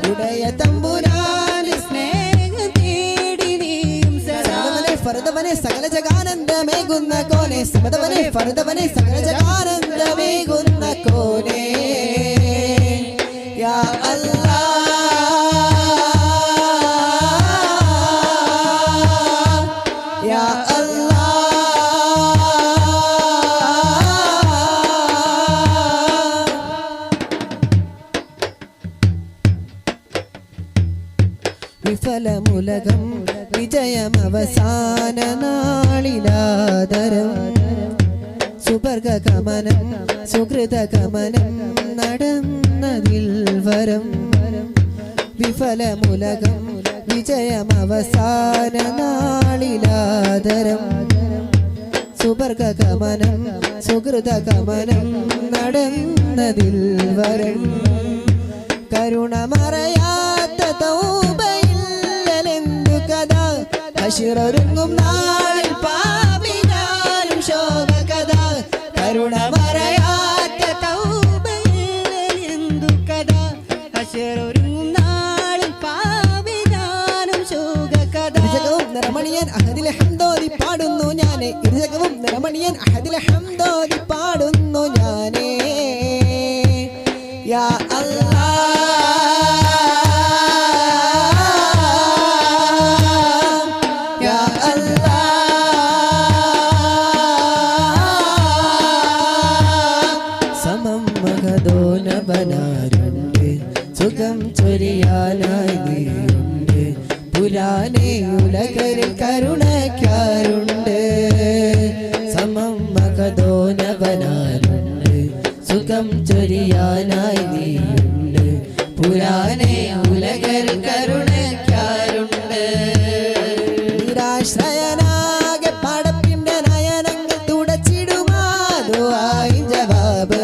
ഉടയ തമ്പുരാന്റെ സ്നേഹം തേടി നീയും സദാ. ഫർദവനെ സകല ജഗാനന്ദമേകുന്ന കോനെ, സമതവനെ ഫർദവനെ സകല ജഗാനന്ദമേകുന്ന കോനെ. യാ അല്ലാഹ് യാ വിഫലമുലകം വിജയമവസാന നാളിലാദരം. സുവർഗഗമനം സുഹൃതഗമനം നടന്നതിൽ വരം. വിഫലമുലകം വിജയമവസാന നാളിലാദരം. സുവർഗഗമനം സുഹൃതഗമനം നടന്നതിൽ വരം. കരുണമറയാത്ത തൗബയില്ലെന്തു കഥ. ഹശ്റൊരുങ്ങും നാളിൽ പാപിയാലും ശോഭ കഥ. കരുണമറയാത്ത തൗബയില്ലെന്തു കഥ. ഹശ്റൊരുങ്ങും നാളിൽ പാപിയാലും ശോഭ കഥ. ഇരുജകവും നിറമണിയൻ അഹദിലെ ഹംദോദി പാടുന്നു ഞാനേ. ഇരുജകവും നിറമണിയൻ അഹദിലെ ഹംദോദി പാടുന്നു ഞാനേ. യാ അല്ലാഹ് യാ അല്ലാഹ്. സമം മഹദോനവനാരുണ്ട്, സുഖം ചൊരിയാനായി നീയുണ്ട്. പുരാനേ ഉലകരിൽ കരുണയ്ക്കാരുണ്ട്. സമം മഹദോനവനാരുണ്ട്, സുഖം ചൊരിയാനായി നീയുണ്ട്. പുരാനേ ഉലകരിൽ കരുണയ്ക്കാരുണ്ട്. നിരാശ്രയനാകെ പടപ്പിന്റെ നയനങ്ങൾ തുടച്ചിടുമാ ദുആയിൻ ജവാബ്.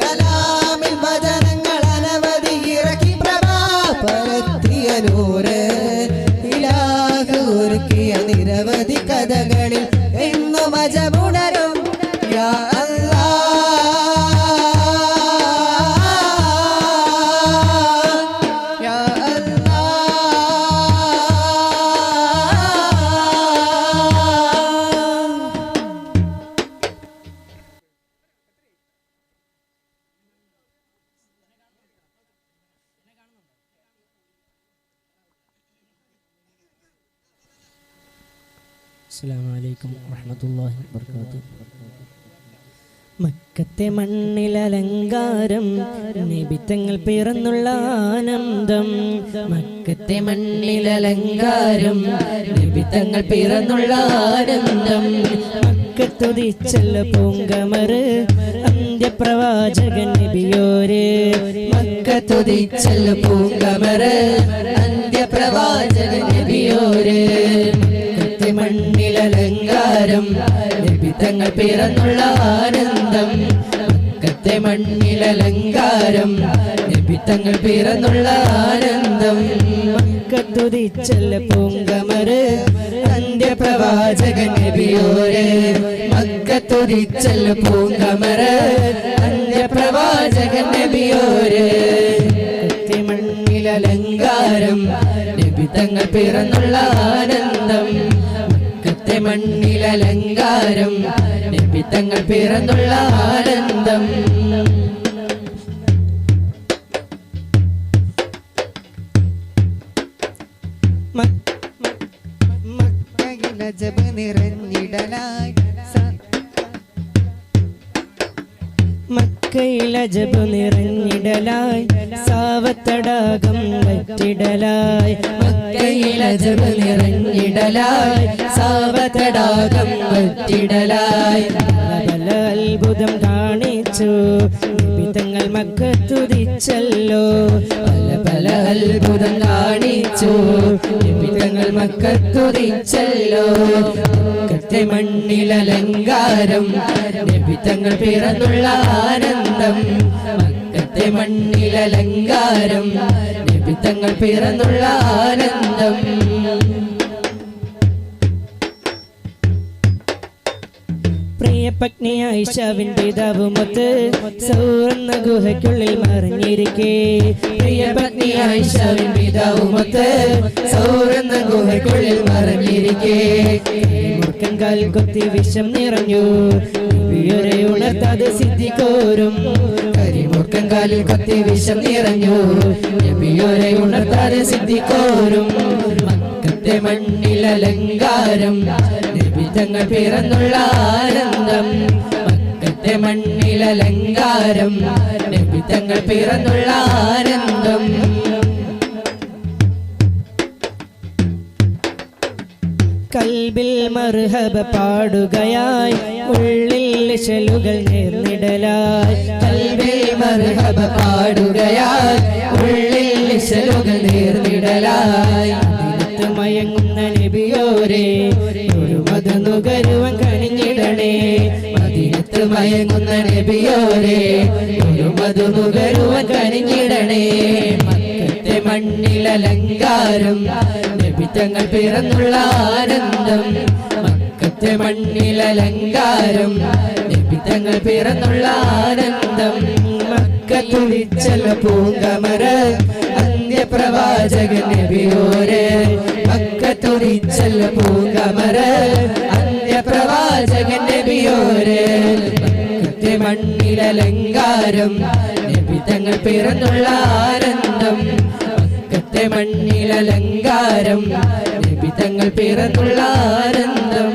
കലാമിൽ വചനങ്ങൾ അനവധി ഇറക്കി പ്രഭാ പരത്തിയ നൂറ്. ഇലാഹ് ഒരുക്കിയ നിരവധി കഥകളിൽ എന്നും അജബുണരും. യാ അസ്സലാമു അലൈക്കും വറഹ്മത്തുള്ളാഹി വബറകാതുഹു. മക്കത്തെ മണ്ണിലലങ്കാരം നബിതങ്ങൾ പിറന്നുള്ള ആനന്ദം. മക്കത്തെ മണ്ണിലലങ്കാരം നബിതങ്ങൾ പിറന്നുള്ള ആനന്ദം. മക്കത്തുദിച്ചല്ല പൂങ്കമറ് അന്ത്യപ്രവാചകൻ നബിയോര് മക്കത്തുദിച്ചല്ല പൂങ്കമറ് അന്ത്യപ്രവാചകൻ നബിയോര് മണ്ണിലലങ്കാരം നബി തങ്ങൾ പിറന്നുള്ള ആനന്ദം മക്കത്തെ മണ്ണിലലങ്കാരം നബി തങ്ങൾ പിറന്നുള്ള ആനന്ദം മക്കത്തുദിച്ചല്ല പൂങ്കമറ് അന്ത്യപ്രവാചകൻ നബിയോര് മക്കത്തുദിച്ചല്ല പൂങ്കമറ് അന്ത്യപ്രവാചകൻ നബിയോര് മണ്ണിലലങ്കാരം നബി തങ്ങൾ പിറന്നുള്ള ആനന്ദം മക്കത്തെ മണ്ണിലലങ്കാരം നബി തങ്ങൾ പിറന്നുള്ള ആനന്ദം മക്കയിലജബ് നിറഞ്ഞിടലായി മക്കയിലജബ് നിറഞ്ഞിടലായി സാവത്തടാകം വറ്റിടലായി മക്കയിലജബ് നിറഞ്ഞിടലായി സാവത്തടാകം വറ്റിടലായി പല അത്ഭുതം കാണിച്ചു നബി തങ്ങൾ മക്കത്തുദിച്ചല്ലോ പല പല അത്ഭുതം കാണിച്ചു നബി തങ്ങൾ മക്കത്തുദിച്ചല്ലോ മക്കത്തെ മണ്ണിലലങ്കാരം നബി തങ്ങൾ പിറന്നുള്ള ആനന്ദം മക്കത്തെ മണ്ണിലലങ്കാരം നബി തങ്ങൾ പിറന്നുള്ള ആനന്ദം പ്രിയപത്നി ആയിഷാവിൻ പിതാവുമൊത്ത് സൗറന്ന ഗുഹയ്ക്കുള്ളിൽ മറിഞ്ഞിരിക്കെ പ്രിയപത്നി ആയിഷാവിൻ പിതാവുമൊത്ത് സൗറന്ന ഗുഹയ്ക്കുള്ളിൽ മറിഞ്ഞിരിക്കെ മൂർഖൻ കാൽ കൊത്തി വിഷം നിറഞ്ഞു നബിയോരെ ഉണർത്താതെ സിദ്ധിക്കോരും കരിമൂർഖൻ കാലിൽ കൊത്തി വിഷം നിറഞ്ഞു നബിയോരെ ഉണർത്താതെ സിദ്ധിക്കോരും മക്കത്തെ മണ്ണിലലങ്കാരം നബി തങ്ങൾ പിറന്നുള്ള ആനന്ദം മക്കത്തെ മണ്ണിലലങ്കാരം നബി തങ്ങൾ പിറന്നുള്ള ആനന്ദം കൽബിൽ മർഹബ പാടുകയായി ഉള്ളിൽ ശലുകൾ നേർന്നിടലായി കൽബിൽ മർഹബ പാടുകയായി ഉള്ളിൽ ശലുകൾ നേർന്നിടലായി മയങ്ങുന്ന നബിയോരെ ഒരു മത നുകരുവൻ കനിഞ്ഞിടണേ മദീനത്ത് മയങ്ങുന്ന നബിയോരെ ഒരു മധു നുകരുവൻ കനിഞ്ഞിടണേ മക്കത്തെ മണ്ണിലലങ്കാരം നബി തങ്ങൾ പിറന്നുള്ള ആനന്ദം മക്കത്തെ മണ്ണിലലങ്കാരം നബി തങ്ങൾ പിറന്നുള്ള ആനന്ദം മക്കത്തുദിച്ചല്ല പൂങ്കമറ് അന്ത്യപ്രവാചകൻ നബിയോരെ മക്കത്തുദിച്ചല്ല പൂങ്കമറ് അന്ത്യപ്രവാചകൻ നബിയോരെ മക്കത്തെ മണ്ണിലലങ്കാരം നബി തങ്ങൾ പിറന്നുള്ള ആനന്ദം മക്കത്തെ മണ്ണിലലങ്കാരം നബി തങ്ങൾ പിറന്നുള്ള ആനന്ദം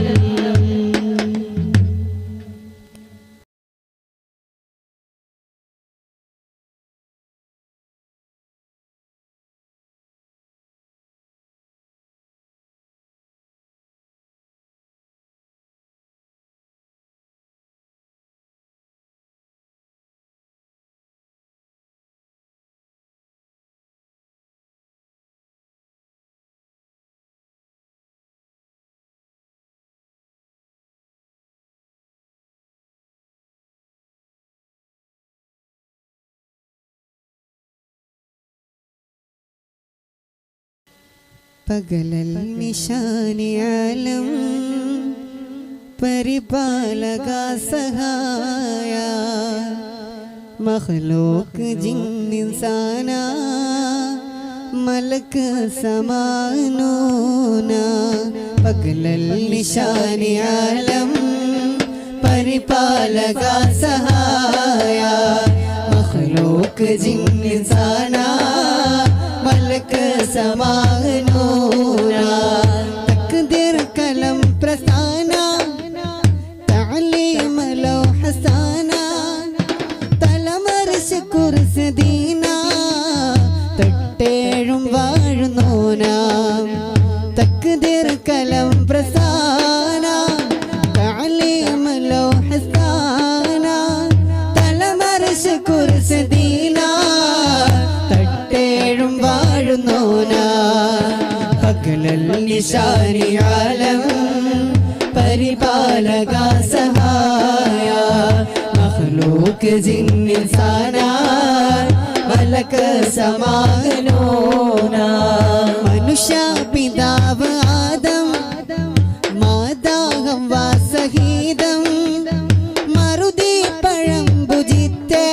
പകലൽ നിശാനിയാലും പരിപാലക സഹായ മഖ്ലൂക്ക് ജിന്നിൻസാന മലക്ക് സമാനൂന പകലൽ നിശാനിയാലും പരിപാലക സഹായ മഖ്ലൂക്ക് ജിന്നിൻസാന മലക്ക് സമാനൂന തഖ്ദീർ കലം പ്രസ്ഥാന തഅലീം ലോ ഹസാന തലമർശ് കുർസദീന തട്ടേഴും വാഴുന്നോന തഖ്ദീർ കലം പ്രസ്ഥാന തഅലീം വാഴുന്നോനാ പകലൽ നിശാനി ആലം പരിപാലക സഹായ മഖ്ലൂഖ് ജിൻ ഇൻസാന മലക്ക് സമാഗനോനാ മനുഷ്യ പിതാവ് ആദം മാതാ ഹവ്വ സഹീദം മറുതി പഴം ഭുജിത്തേ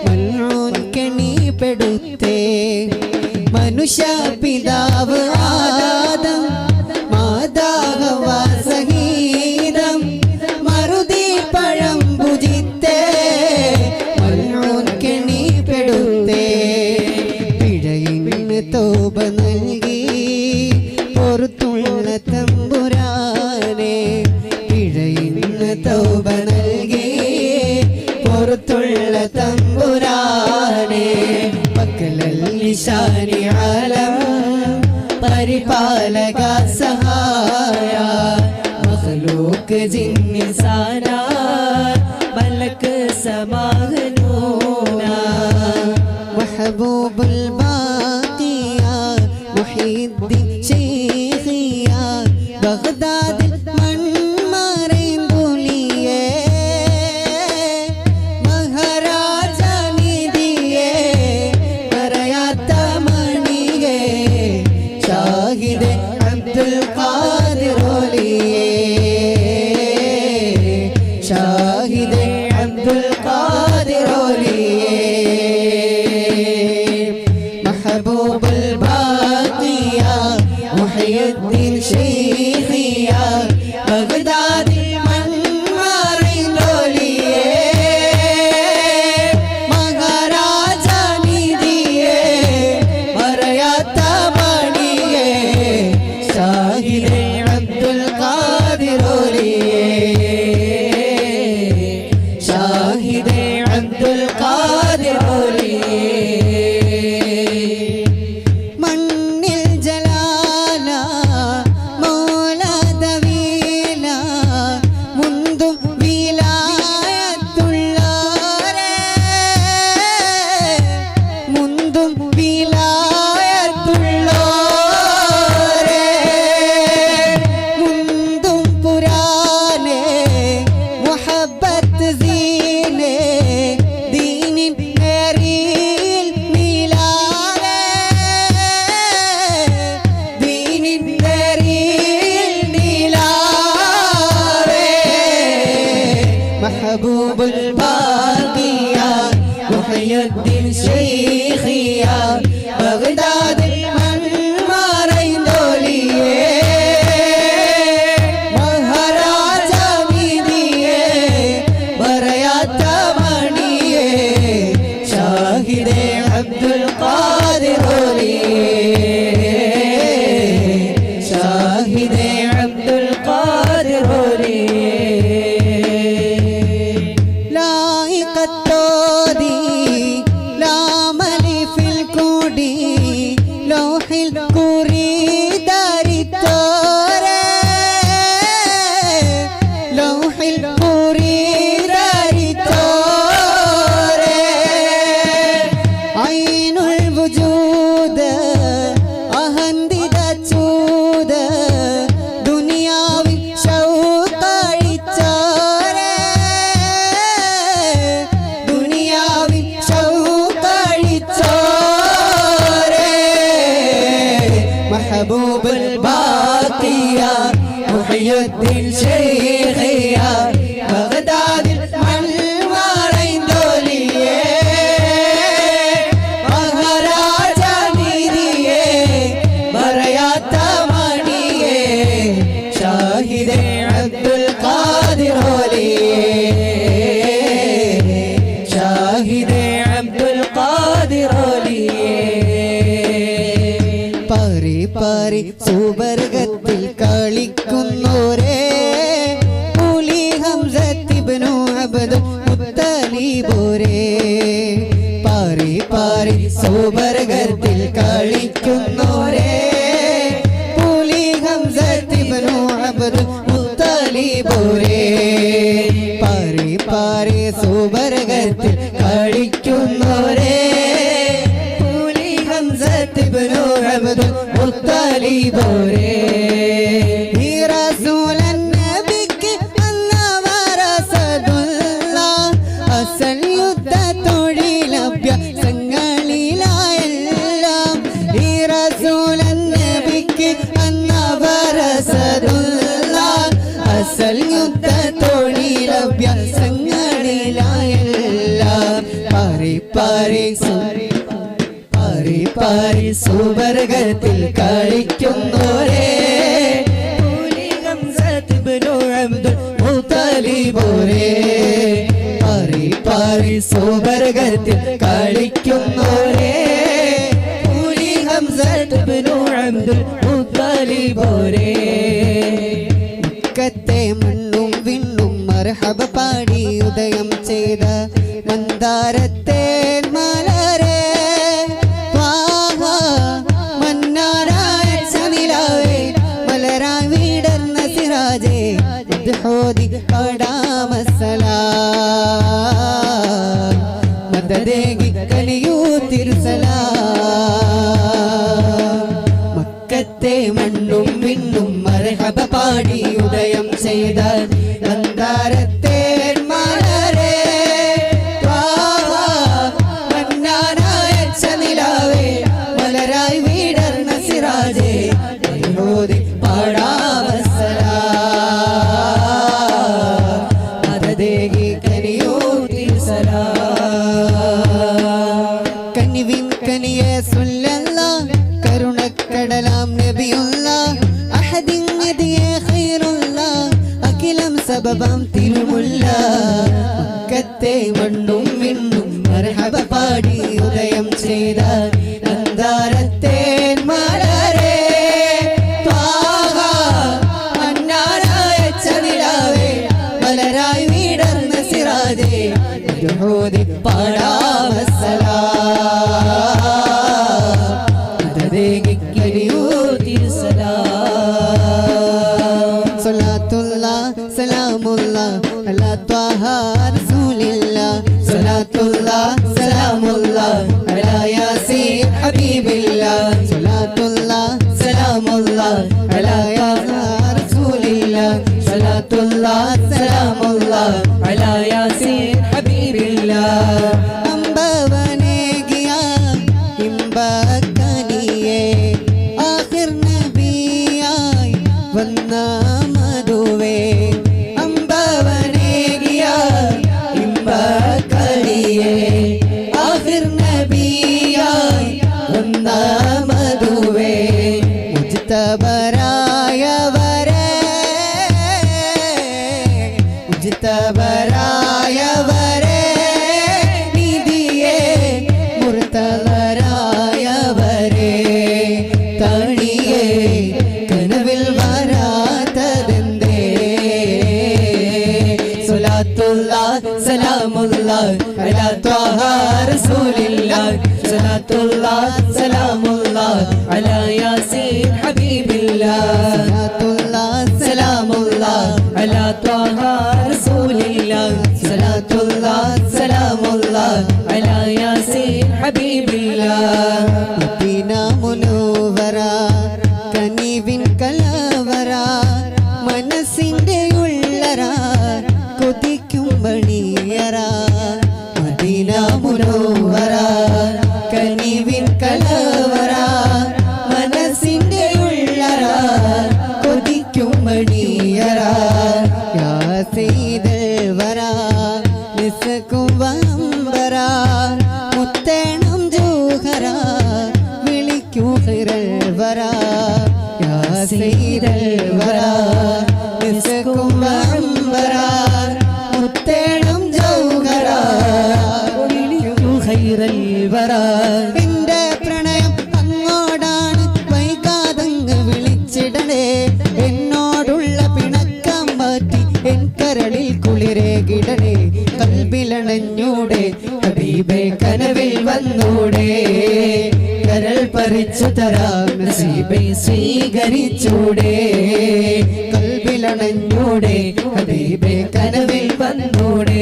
മൽഊൻ കെണിപ്പെടുത്തേ മനുഷ്യ പിതാവ് ആദം മാതാ ഹവ്വ സഹീദം മറുതി പഴം ഭുജിത്തേ മൽഊൻ കെണിപ്പെടുത്തേ പിഴയിന് തോബ നൽകി പൊറുത്തുള്ള തമ്പുരാനെ പിഴയിന് തോബ നൽകി പൊറുത്തുള്ള തമ്പുരാനെ പക്കലൽ നിശാനി ആലം പരിപാലക സഹായ മഖ്ലൂഖ് ജിൻ ഇൻസാന മലക്ക് സമാഗനോനാ മഹബൂബുൽ ബാഖിയ മുഹീദ്ദീൻ ശൈഖിയ ബഗ്ദാദിൽ മൺമറൈന്തുലിയേ മഹാരാജ നിധിയേ പറയാത്ത മണിയേ ഷാഹിദ് അബ്ദുൽ ഖാദിർ ഓലിയേ ഷാഹിദ് അബ്ദുൽ ഖാദിർ ഓലിയേ മഹബൂബുൽ ബാഖിയ മുഹയ്യിദ്ദീൻ ശൈഖിയ ബഗ്ദാദിൽ മൺമറൈന്തുലിയേ മഹാരാജ നിധിയേ പറയാത്ത മണിയേ ഷാഹിദ് അബ്ദുൽ ഖാദിർ ഓലിയേ ഷാഹിദ് അബ്ദുൽ ഖാദിർ ഓലിയേ മണ്ണിൽ ജലാല മൗലദവീല മുന്തും വിലായത്തുള്ളോരേ മുന്തും വിലായത്തുള്ളോരേ മുന്തും പുരാനേ മുഹബ്ബത്ത് സീനേ ദീനിൻ നേരിൽ നീലാലേ ദീനിൻ നേരിൽ നീലാലേ മഹബൂബുൽ ബാഖിയ മുഹയ്യിദ്ദീൻ ശൈഖിയ ബഗ്ദാദിൽ മൺമറൈന്തുലിയേ മഹാരാജ നിധിയേ പറയാത്ത മണിയേ ഷാഹിദ് അബ്ദുൽ ഖാദിർ ഓലിയേ ഷാഹിദ് അബ്ദുൽ ഖാദിർ ഓലിയേ ലായിഖത്തോദി ലാമലി ഫിൽ കൂടി ലോഹിൽ കുറിദരിത്തോരേ ലോഹിൽ കുറിദരിത്തോരേ ഐനുൽ വുജൂദ് അഹന്തിദ ചൂദ് ദുനിയാവിൽ ഷൗഖഴിച്ചോരേ ദുനിയാവിൽ ഷൗഖഴിച്ചോരേ മഹബൂബുൽ ബാഖിയ മുഹയ്യിദ്ദീൻ ശൈഖിയ ബഗ്ദാദിൽ മൺമറൈന്തുലിയേ മഹാരാജ നിധിയേ പറയാത്ത മണിയേ ഷാഹിദ് അബ്ദുൽ ഖാദിർ ഓലിയേ ഷാഹിദ് അബ്ദുൽ ഖാദിർ ഓലിയേ പാറി പാറി സുവർഗത്തിൽ കളിക്കുന്നോരേ പുലി ഹംസത്ത് ഇബ്നു അബ്ദുൽ മുത്തലിബോരേ പാറി പാറി സുവർഗത്തിൽ കളിക്കുന്നോരേ പുലി ഹംസത്ത് ഇബ്നു അബ്ദുൽ മുത്തലിബോരേ പാറി പാറി സുവർഗത്തിൽ കളിക്കുന്നോരേ പുലി ഹംസത്ത് പോരേ ഈ റസൂലൻ നബിക്ക് അന്നവരസദുള്ള അസൽ യുദ്ധ തൊഴിലഭ്യാസങ്ങളിലായെല്ലാം ഈ റസൂലൻ നബിക്ക് അന്നവരസദുള്ള അസൽ യുദ്ധ തൊഴിലഭ്യാസങ്ങളിലായെല്ലാം പാരി പാരി പാരി പാരി സുവർഗത്തിൽ കളിക്കുന്നോരേ മുത്തലിബോരേ പാരി പാരി സുവർഗത്തിൽ കളിക്കുന്നോരേ മുത്തലിബോരേ മക്കത്തെ മണ്ണും വിണ്ണും മർഹബ പാടി ഉദയം ചെയ്ത മന്ദാരത്തെ മലരേ മന്നാരായ ചനിലാവേ മലരായി വീടർന്ന സിറാജേ ഹോദി പടാമസലാം മദദേഗി കലിയൂ തിരുസലാം മക്കത്തെ മണ്ണും വിണ്ണും മർഹബ പാടി ഉദയം ചെയ്ത മന്ദാരത്തെ മലരേ മന്നാരായ ചനിലാവേ മലരായി വീടർന്ന സിറാജേ ഹോദി പടാമസലാം മദദേഗി കലിയൂ തിരുസലാം കനിവിൻ കനിയെ സുല്ലല്ലാഹ് കരുണക്കടലാം നബിയുല്ലാഹ് അഹദിൻ നദിയെ ഖൈറുല്ലാഹ് അഖിലം സബബം തിരുമുല്ലാഹ് മക്കത്തെ മണ്ണും വിണ്ണും മർഹബ പാടി ഉദയം ചെയ്ത മന്ദാരത്തെ മലരേ മന്നാരായ ചനിലാവേ മലരായി വീടർന്ന സിറാജേ ഹോദി പടാമസലാം മദദേഗി കലിയൂ തിരുസലാം സ്വലാത്തുല്ലാഹ് സലാമുല്ലാഹ് അലാ ത്വാഹ റസൂലില്ലാഹ് സ്വലാത്തുല്ലാഹ് സലാമുല്ലാഹ് അലാ യാസീൻ ഹബീബില്ലാഹ് സ്വലാത്തുല്ലാഹ് സലാമുല്ലാഹ് അലാ റസൂലില്ലാഹ് സ്വലാത്തുല്ലാഹ് സലാമുല്ലാഹ് അലാ യാസീൻ ഹബീബില്ലാഹ് അംബവനേകിയ ഇമ്പക്കനിയേ ആഖിർ നബിയായി വന്ന മധുവേ അംബവനേകിയ ഇമ്പക്കനിയേ ആഖിർ നബിയായി വന്ന മധുവേ മുജ്തബരായവരേ മുജ്തബരായവരേ നിധിയേ മുർത്തലരായവരേ തണിയേ കനവിൽ വരാത്തതെന്തേ സ്വലാത്തുല്ലാഹ് സലാമുല്ലാഹ് അലാ ത്വാഹ റസൂലില്ലാഹ് സ്വലാത്തുല്ലാഹ് സലാമുല്ലാഹ് അലാ യാസീൻ ഹബീബില്ലാഹ് സ്വലാത്തുല്ലാഹ് സലാമുല്ലാഹ് അലാ ത്വാഹ റസൂലില്ലാഹ് സ്വലാത്തുല്ലാഹ് സലാമുല്ലാഹ് അലാ യാസീൻ ഹബീബില്ലാഹ് മദീന മുനവ്വറ കനിവിൻ കലവറ മനസ്സിന്റെ ഉള്ളറ കൊതിക്കും മണിയറ മദീന മുനവ്വറ കനിവിൻ കലവറ മനസ്സിന്റെ ഉള്ളറ കൊതിക്കും മണിയറ യാ സയ്യിദൽ വറ നിസ്കും വംബറ മുത്തേണം ജോഹറ വിളിക്കൂ ഖൈറൽ വറ യാ സയ്യിദൽ വറ നിസ്കും വംബറ മുത്തേണം ജോഹറ വിളിക്കൂ ഖൈറൽ വറ എന്റെ പ്രണയം അങ്ങോടാണ് വൈകാതങ്ങ് വിളിച്ചിടണേ എന്നോടുള്ള പിണക്കം മാറ്റി എൻ കരളിൽ കുളിരേകിടണേ കൽബിലണഞ്ഞൂടെ ഹബീബേ കനവിൽ വന്നൂടെ കരൾ പറിച്ചു തരാം നസീബേ സ്വീകരിച്ചൂടെ കൽബിലണഞ്ഞൂടെ ഹബീബേ കനവിൽ വന്നൂടെ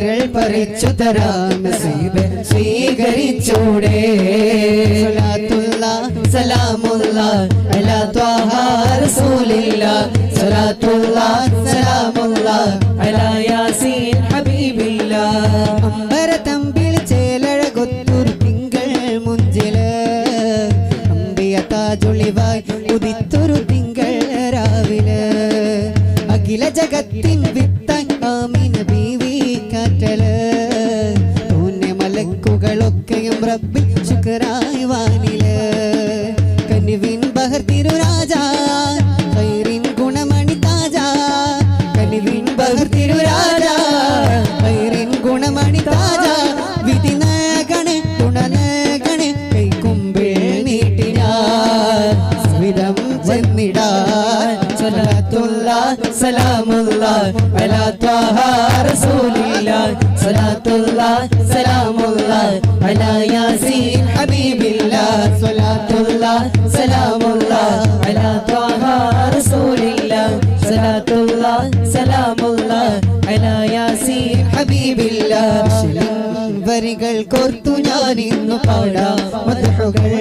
കരൾ പറിച്ചു തരാം നസീബ് സ്വീകരിച്ചൂടെ സ്വലാത്തുള്ള സലാമുള്ള അലാ ത്വാഹ റസൂലില്ല സ്വലാത്തുള്ള സലാമുള്ള അലാ യാസീൻ ഹബീബില്ല അമ്പരത്തമ്പിൽ ചേലഴകൊത്തൊരു തിങ്കൾ മുഞ്ചില് അമ്പിയ താജൊളിവായി ഉദിത്തൊരു തിങ്കൾ രാവിലെ അഖില ജഗത്തിൻ വിത്തായി ആമിന ബീവി കാറ്റല് തോന്നെ മലക്കുകളൊക്കെയും റബ്ബിൽ ശുക്രായി വാനില് കനിവിൻ ബഹർ തിരുരാജ ഖൈറിൻ ഗുണമണി താജ കനിവിൻ ബഹർ തിരുരാജ ഖൈറിൻ ഗുണമണി താജ വിധി നഗണേ തുണ നഗണേ കൈക്കുമ്പിൾ നീട്ടി ഞാൻ സ്വിതം ചെന്നിടാൻ സ്വലാത്തുള്ള സലാമുള്ള അലാ ത്വാഹ റസൂലില്ല സ്വലാത്തുള്ള സലാമുള്ള അലാ യാസീൻ ഹബീബില്ല സ്വലാത്തുള്ള സലാമുള്ള അലാ ത്വാഹ റസൂലില്ല സ്വലാത്തുള്ള സലാമുള്ള അലാ യാസീൻ ഹബീബില്ല വരികൾ കോർത്തു ഞാൻ ഇന്നു പാടാം മദ്ഹുകൾ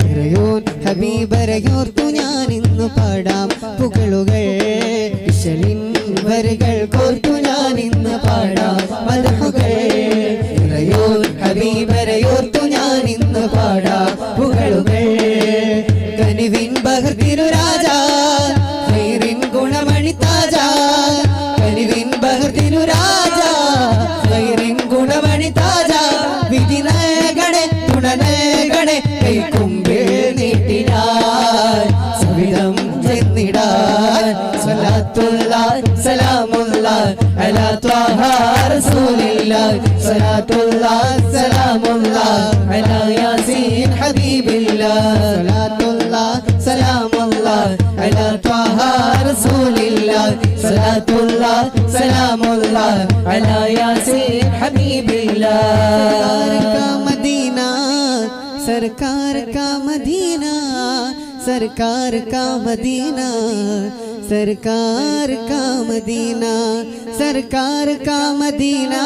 ഇറയോൻ ഹബീബരയോർത്തു ഞാൻ ഇന്നു പാടാം പുകളുകൾ ഇശലിൻ വരികൾ കോർത്തു ഞാൻ ഇന്ന് പാടാം മദ്ഹുകൾ ഇറയോൻ ഹബീബരയോർത്തു ഞാൻ ഇന്ന് പാടാം പുകളുകൾ കനിവിൻ ബഹർ തിരുരാജ ഖൈറിൻ ഗുണമണി താജ കനിവിൻ ബഹർ തിരുരാജ ഖൈറിൻ ഗുണമണി താജ വിധി നഗണേ തുണ നഗണേ കൈക്കുമ്പിൾ നീട്ടിനാൻ സവിധം ചെന്നിടാൻ സ്വലാത്തുള്ള സലാമുള്ള അലാ ത്വാഹ റസൂലില്ല സ്വലാത്തുള്ള സലാമുള്ള അലാ യാസീൻ ഹബീബില്ല സ്വലാത്തുള്ള സലാമുള്ള അലാ ത്വാഹ റസൂലില്ല സ്വലാത്തുള്ള സലാമുള്ള അലാ യാസീൻ ഹബീബില്ല सरकार का मदीना सरकार का मदीना सरकार का मदीना सरकार का मदीना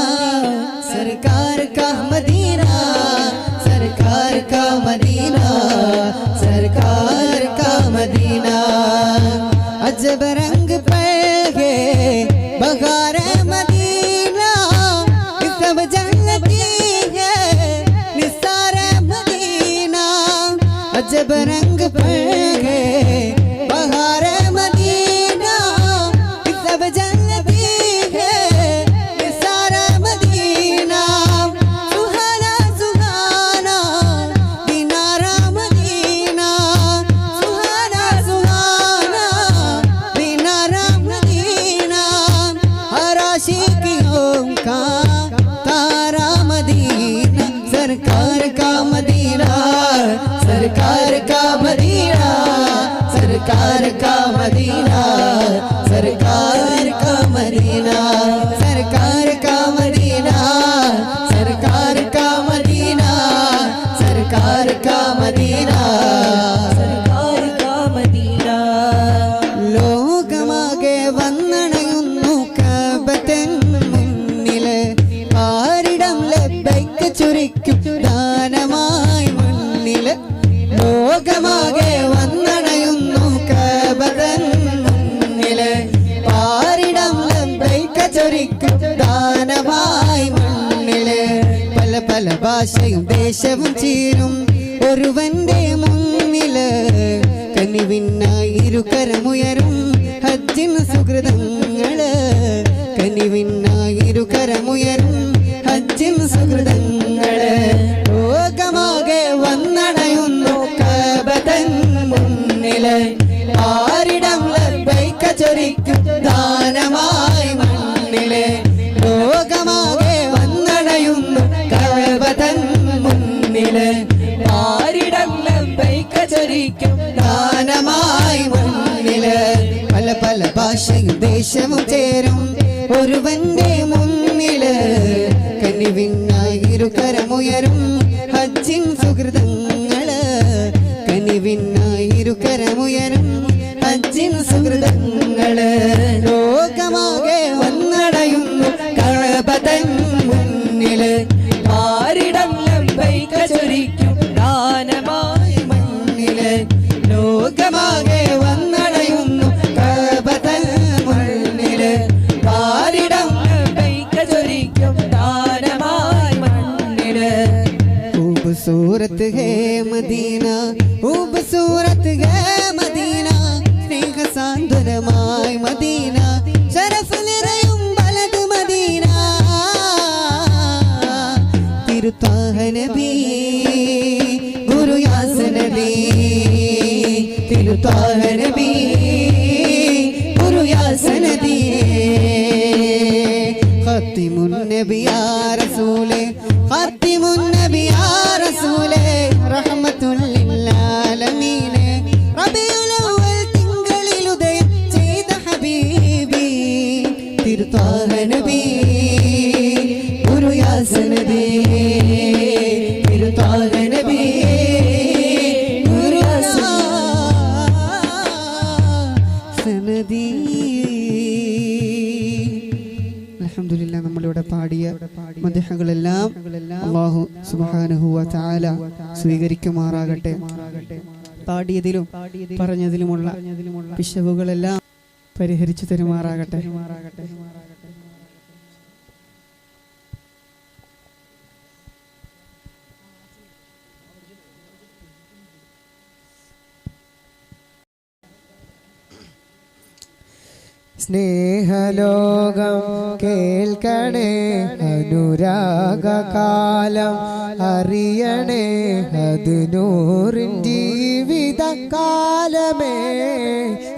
सरकार का मदीना सरकार का मदीना सरकार का मदीना अजब रंग पे बहार मदीना सब जन्नती है निसार अजब रंग पे बहार मदीना सब जन्नती है सारा मदीना सुहाना सुहाना दिनारा मदीना सुहाना सुहाना दिनारा मदीना हर आशिकियों का तारा मदीना सरकार का मदीना सरकार का मदीना सरकार का मदीना सरकार का मदीना सरकार का मदीना सरकार का मदीना सरकार का मदीना सरकार का मदीना ലോകമാകെ വന്നണയുന്നു കഅബത്തിൻ മുന്നിലെ ആരിടം ലബ്ബൈക്ക് ചുരിക്കും ദാനമായി മുന്നിലെ ലോകമാകെ വന്നണയുന്നു കഅബത്തിൻ മുന്നിലെ പാരിടം ലബ്ബൈക ചൊരിക്കും ദാനമായി മണ്ണിലെ പല പല ഭാഷയും ദേശവും ചീരും ഒരുവന്റെ മുന്നില് കനിവിനായി ഇരുകരമുയരും ഹജ്ജിൻ സുഹൃതങ്ങള് കനിവിനായി ഇരുകരമുയരും ഹജ്ജിൻ സുഹൃതങ്ങള് ലോകമാകെ വന്നണയുന്നു കഅബത്തിൻ മുന്നിലെ ആരിടം ലബ്ബൈക ചൊരിക്കും ദാനമായി മണ്ണിലെ ലോകമാകെ വന്നണയുന്നു കഅബത്തിൻ മുന്നിലെ ആരിടം ലബ്ബൈക ചൊരിക്കും ദാനമായി മണ്ണിലെ പല പല ഭാഷയും ദേശവും ചേരും ഒരുവന്റെ മുന്നില് കനിവിനായി ഇരുകരമുയരും ഹജ്ജിൻ സുഹൃതങ്ങള് കനിവിനായി ഇരുകരമുയരും ഹജ്ജിൻ സുഹൃതങ്ങള് ലോകമാകെ വന്നടയുന്നു കഅബ കഅബതൻ മുന്നില് ആരിടം ലബ്ബൈക ചൊരിക്കും ദാനമായി മണ്ണില് ലോകമാകെ വന്നണയുന്നു കഅബതൻ മുന്നില് ആരിടം ലബ്ബൈക ചൊരിക്കും ദാനമായി മണ്ണില് खूबसूरत है मदीना खूबसूरत है मदीना स्नेह साന്ത്വനമായി മദീന ശരഫ് നിറയും ബലദ് മദീന തിരുത്താഹ നബി ഗുരു യാസ് നബി തിരുത്താഹ നബി ഗുരു യാസ് നബി ഖാത്തിമുൻ നബി യാ റസൂലേ ഖാത്തിമുൻ നബി യാ റസൂലേ റഹ്മത്തുൽ ലിൽ ആലമീൻ റബീഉൽ അവ്വൽ തിങ്കളിൽ ഉദയം ചെയ്ത ഹബീബി തിരുത്താഹ നബി ഗുരു യാസ് നബി തിരുത്താഹ നബി ഗുരു യാസ് നബി. അൽഹംദുലില്ലാ നമ്മളിവിടെ പാടിയ മദ്ഹുകളെല്ലാം അല്ലാഹു സുബ്ഹാനഹു വ തആല സ്വീകരിക്കുമാറാകട്ടെ. പാടിയതിലും പറഞ്ഞതിലുമുള്ള പിശകുകളെല്ലാം പരിഹരിച്ചു തരുമാറാകട്ടെ. സ്നേഹലോകം കേൾക്കണേ അനുരാഗകാലം അറിയണേ അത് നൂറിൻ ജീവിതകാലമേ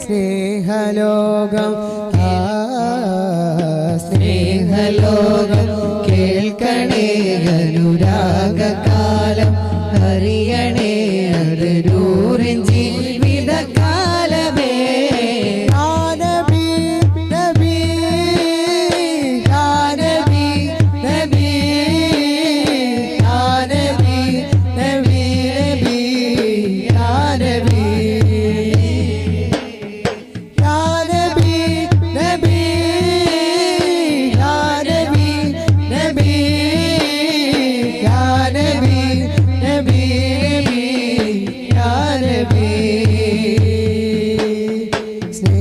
സ്നേഹലോകം സ്നേഹലോകം കേൾക്കണേ അനുരാഗകാലം അറിയണേ അത് നൂറിൻ ജീവിതകാലമേ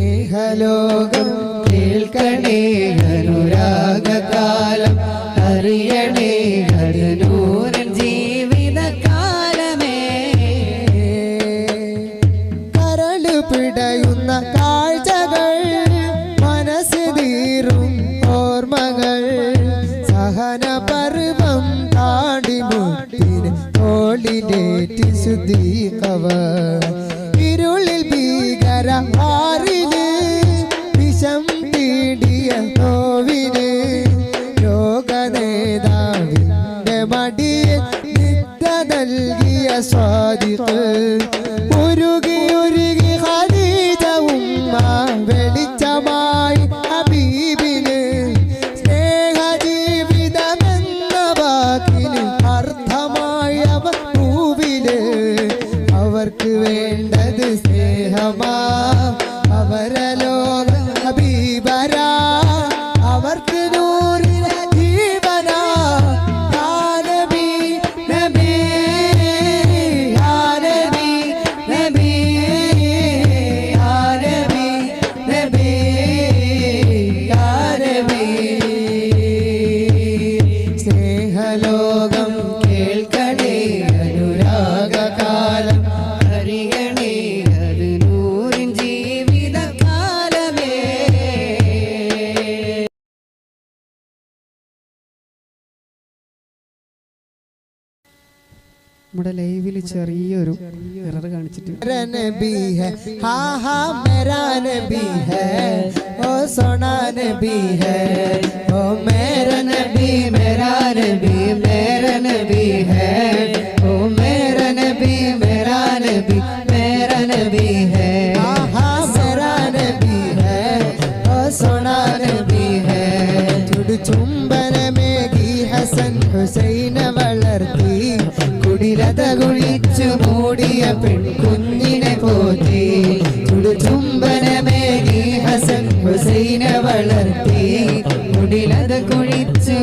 സ്നേഹലോകം കേൾക്കണേ അനുരാഗകാലം അറിയണേ അത് നൂറിൻ ജീവിതകാലമേ കരള് പിടയുന്ന കാഴ്ചകൾ മനസ്സ് തീരും ഓർമ്മകൾ സഹന പർവം താണ്ടി മുട്ടിന് തോളിലേറ്റി ശുദ്ധീകവർ ഇരുളിൽ ഭീകര മാറിന് വിഷം പീടിയ നോവിന് ലോകനേതാവിന്റെ മടിയിൽ നിദ്ര നൽകിയ സ്വാദിഖ് ഉരുകി ഉരുകി ഖദീജ ഉമ്മ വെളിച്ചമായി ഹബീബിന് സ്നേഹ ജീവിതമെന്ന വാക്കിന് അർത്ഥമായി അവർ പൂവില് അവർക്ക് വേണ്ടത് സ്നേഹമാ അവരലോക ഹബീബരാ അവർക്ക് നൂറിന ജീവനാ യാ നബി നബി യാ നബി നബി യാ നബി നബി യാ നബി സ്നേഹലോകം കേൾക്കണേ അനുരാഗകാലം അറിയണേ അത് നൂറിൻ ജീവിതകാലമേ നമ്മുടെ ലൈവിൽ ചെറിയൊരു എറർ കാണിച്ചിട്ട് मेरा नबी है हाँ हाँ मेरा नबी है ओ सोना नबी है ओ मेरा नबी मेरा नबी मेरा नबी है ओ मेरा नबी मेरा नबी मेरा नबी है हाँ हाँ मेरा नबी है ओ सोना नबी है चुड़ चुंबन में की हसन हुसैन വളർത്തി കുടിലത കുഴിച്ചു മൂടിയ പെൺകുഞ്ഞിനെ പോറ്റി ചുടുചുംബനമേകി ഹസൻ ഹുസൈനെ വളർത്തി കുടിലത കുഴിച്ചു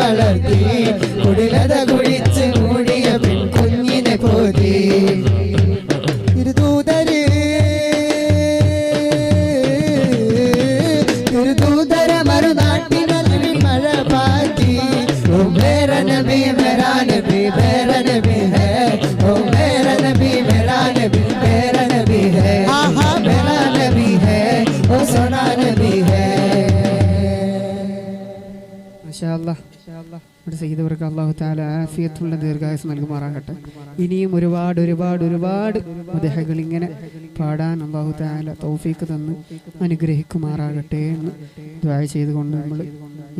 വളർത്തി കുടിലത കുഴിച്ച് മൂടിയ പെൺകുഞ്ഞിനെ പോതി തിരുദൂതര് മറുനാട്ടിനൊരു മഴ പാറ്റി ഓ മേരാ നബി മേരാ നബി മേരാ നബി ഹേ ഓ മേരാ നബി മേരാ നബി മേരാ നബി ഹേ ആഹാ മേരാ നബി ഹേ ഓ സോനാ നബി ഹേ. മാഷാ അല്ലാഹ്. ഇവിടെ ചെയ്തവർക്ക് അല്ലാഹു തആല ആഫിയത്തുള്ള ദീർഘായുസ് നൽകുമാറാകട്ടെ. ഇനിയും ഒരുപാട് ഒരുപാട് ഒരുപാട് മദ്ഹകൾ ഇങ്ങനെ പാടാൻ അല്ലാഹു തആല തൗഫീഖ് തന്ന് അനുഗ്രഹിക്കുമാറാകട്ടെ എന്ന് ദുആ ചെയ്തുകൊണ്ട് നമ്മൾ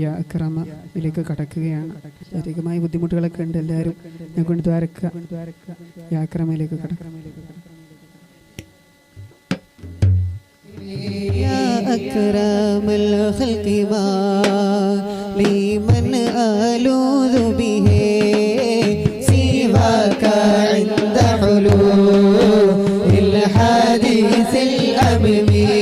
യാ അക്രമയിലേക്ക് കടക്കുകയാണ്. ശാരീരികമായ ബുദ്ധിമുട്ടുകളൊക്കെ ഉണ്ട്, എല്ലാവരും കൊണ്ട് ദ്വാരക്കുക. യാ അക്രമയിലേക്ക് കടക്കുക. يا أكرم الخلق ما لمن ألوذ به سواك عند حلول الحديث الأممي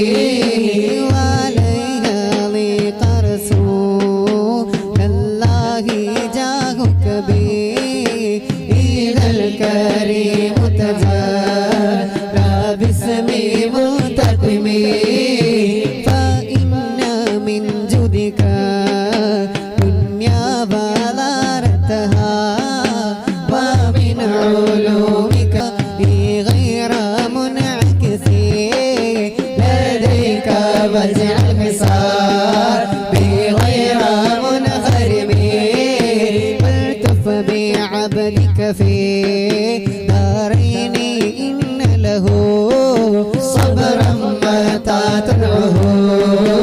وعليها ضيق رسول الله جاهك به إذا الكريم تجارى باسمي منتقمي فإن من جودك دنيا وضارتها ومن علومك غير منعكس لديك وجع الحصار بغير منغرم فالتف بعبدك في دارين إن له صبرا متى تدعه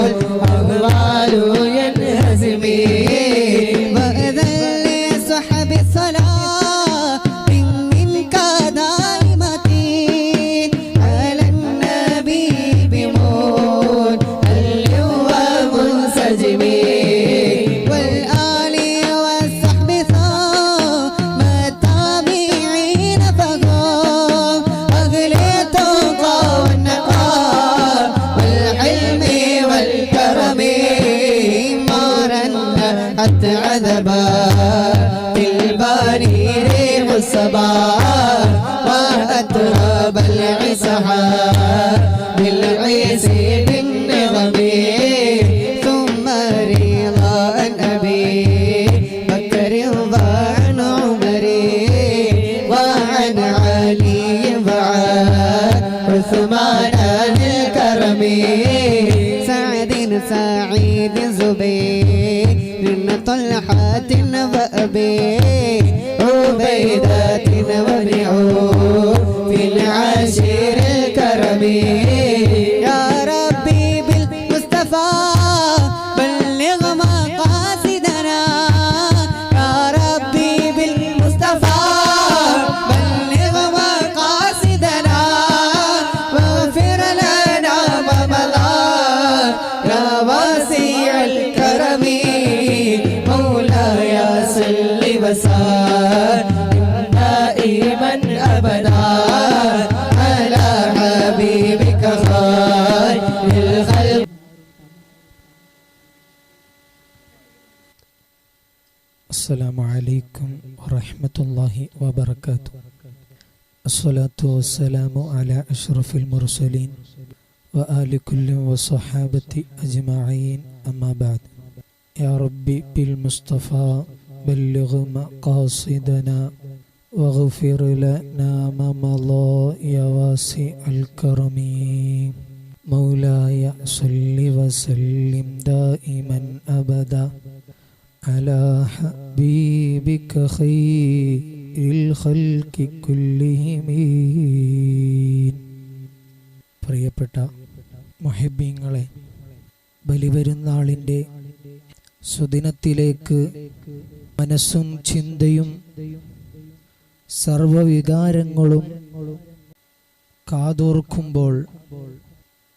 الأهوال ينهزمي وإذا لصحب الصلاة منك دائمة على النبي بموت اليوم منسجمي والآل والصحب ثم التابعين فهم أهل التقى والنقى والحلم والكرم مارا حتى عذبا الباري ريح الصباح وأتراب العسحا بالعيس بالنغم ثم رضا أبي بكر وعن عمر وعن علي وعن عثمان الكرم سعد سعيد زبير طلحة وأبي عبيدة وابن عوف في العاشر الكرم يا ربي بالمصطفى بلغ مقاصدنا يا ربي بالمصطفى بلغ مقاصدنا واغفر لنا ما مضى يا واسع الكرم مولاي صل وسلم دائما ابدا على حبيبك خير الخلق. السلام عليكم ورحمة الله وبركاته. الصلاة والسلام على أشرف المرسلين وآل كل وصحابة أجمعين أما بعد. يا ربي بالمصطفى بلغ مقاصدنا واغفر لنا ما مضى يا واسع الكرم مولاي صل وسلم دائما أبدا على حبيبك خير الخلق كلهم. പ്രിയപ്പെട്ട മുഹിബ്ബീങ്ങളെ, ബലിപെരുന്നാളിൻ്റെ സുദിനത്തിലേക്ക് മനസ്സും ചിന്തയും സർവവികാരങ്ങളും കാതോർക്കുമ്പോൾ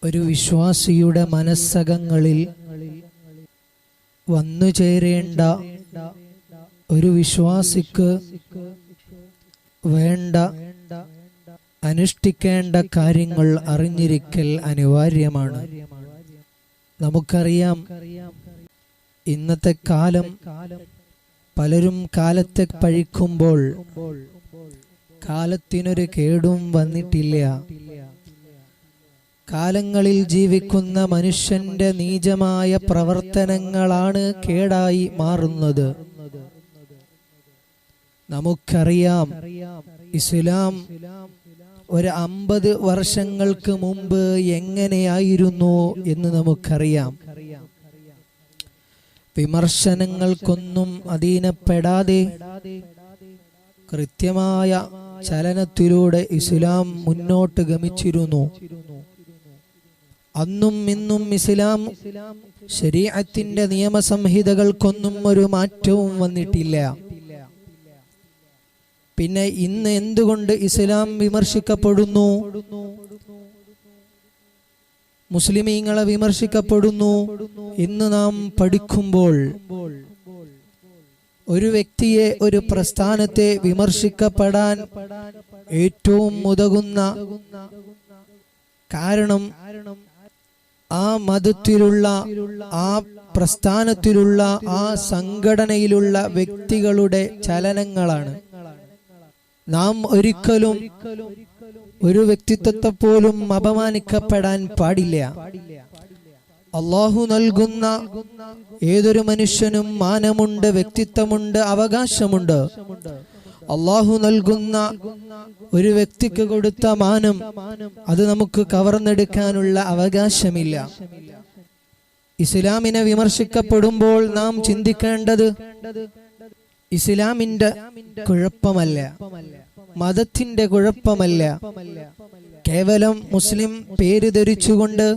ഒരു വിശ്വാസിയുടെ മനസ്സകങ്ങളിൽ വന്നു ചേരേണ്ട, ഒരു വിശ്വാസിക്ക് വേണ്ട അനുഷ്ഠിക്കേണ്ട കാര്യങ്ങൾ അറിഞ്ഞിരിക്കൽ അനിവാര്യമാണ്. നമുക്കറിയാം, ഇന്നത്തെ കാലം പലരും കാലത്തെ പഴിക്കുമ്പോൾ കാലത്തിനൊരു കേടും വന്നിട്ടില്ല. കാലങ്ങളിൽ ജീവിക്കുന്ന മനുഷ്യന്റെ നീചമായ പ്രവർത്തനങ്ങളാണ് കേടായി മാറുന്നത്. നമുക്കറിയാം, ഇസ്ലാം ഒരു 50 വർഷങ്ങൾക്ക് മുമ്പ് എങ്ങനെയായിരുന്നു എന്ന് നമുക്കറിയാം. വിമർശനങ്ങൾക്കൊന്നും അധീനപ്പെടാതെ കൃത്യമായ ചലനത്തിലൂടെ ഇസ്ലാം മുന്നോട്ട് ഗമിച്ചിരുന്നു. അന്നും ഇന്നും ഇസ്ലാം ശരീഅത്തിന്റെ നിയമസംഹിതകൾക്കൊന്നും ഒരു മാറ്റവും വന്നിട്ടില്ല. പിന്നെ ഇന്ന് എന്തുകൊണ്ട് ഇസ്ലാം വിമർശിക്കപ്പെടുന്നു? മുസ്ലിമീങ്ങളെ വിമർശിക്കപ്പെടുന്നു എന്ന് നാം പഠിക്കുമ്പോൾ ഒരു വ്യക്തിയെ, ഒരു പ്രസ്ഥാനത്തെ വിമർശിക്കപ്പെടാൻ ഏറ്റവും ഉതകുന്ന കാരണം ആ മതത്തിലുള്ള, ആ പ്രസ്ഥാനത്തിലുള്ള, ആ സംഘടനയിലുള്ള വ്യക്തികളുടെ ചലനങ്ങളാണ്. നാം ഒരിക്കലും ഒരു വ്യക്തിത്വത്തെ പോലും അപമാനിക്കപ്പെടാൻ പാടില്ല. അല്ലാഹു നൽകുന്ന ഏതൊരു മനുഷ്യനും മാനമുണ്ട്, വ്യക്തിത്വമുണ്ട്, അവകാശമുണ്ട്. അല്ലാഹു നൽകുന്ന ഒരു വ്യക്തിക്ക് കൊടുത്ത മാനം അത് നമുക്ക് കവർന്നെടുക്കാനുള്ള അവകാശമില്ല. ഇസ്ലാമിനെ വിമർശിക്കപ്പെടുമ്പോൾ നാം ചിന്തിക്കേണ്ടത് ഇസ്ലാമിന്റെ കുഴപ്പമല്ല, മതത്തിന്റെ കുഴപ്പമല്ല. കേവലം മുസ്ലിം പേര് ധരിച്ചുകൊണ്ട്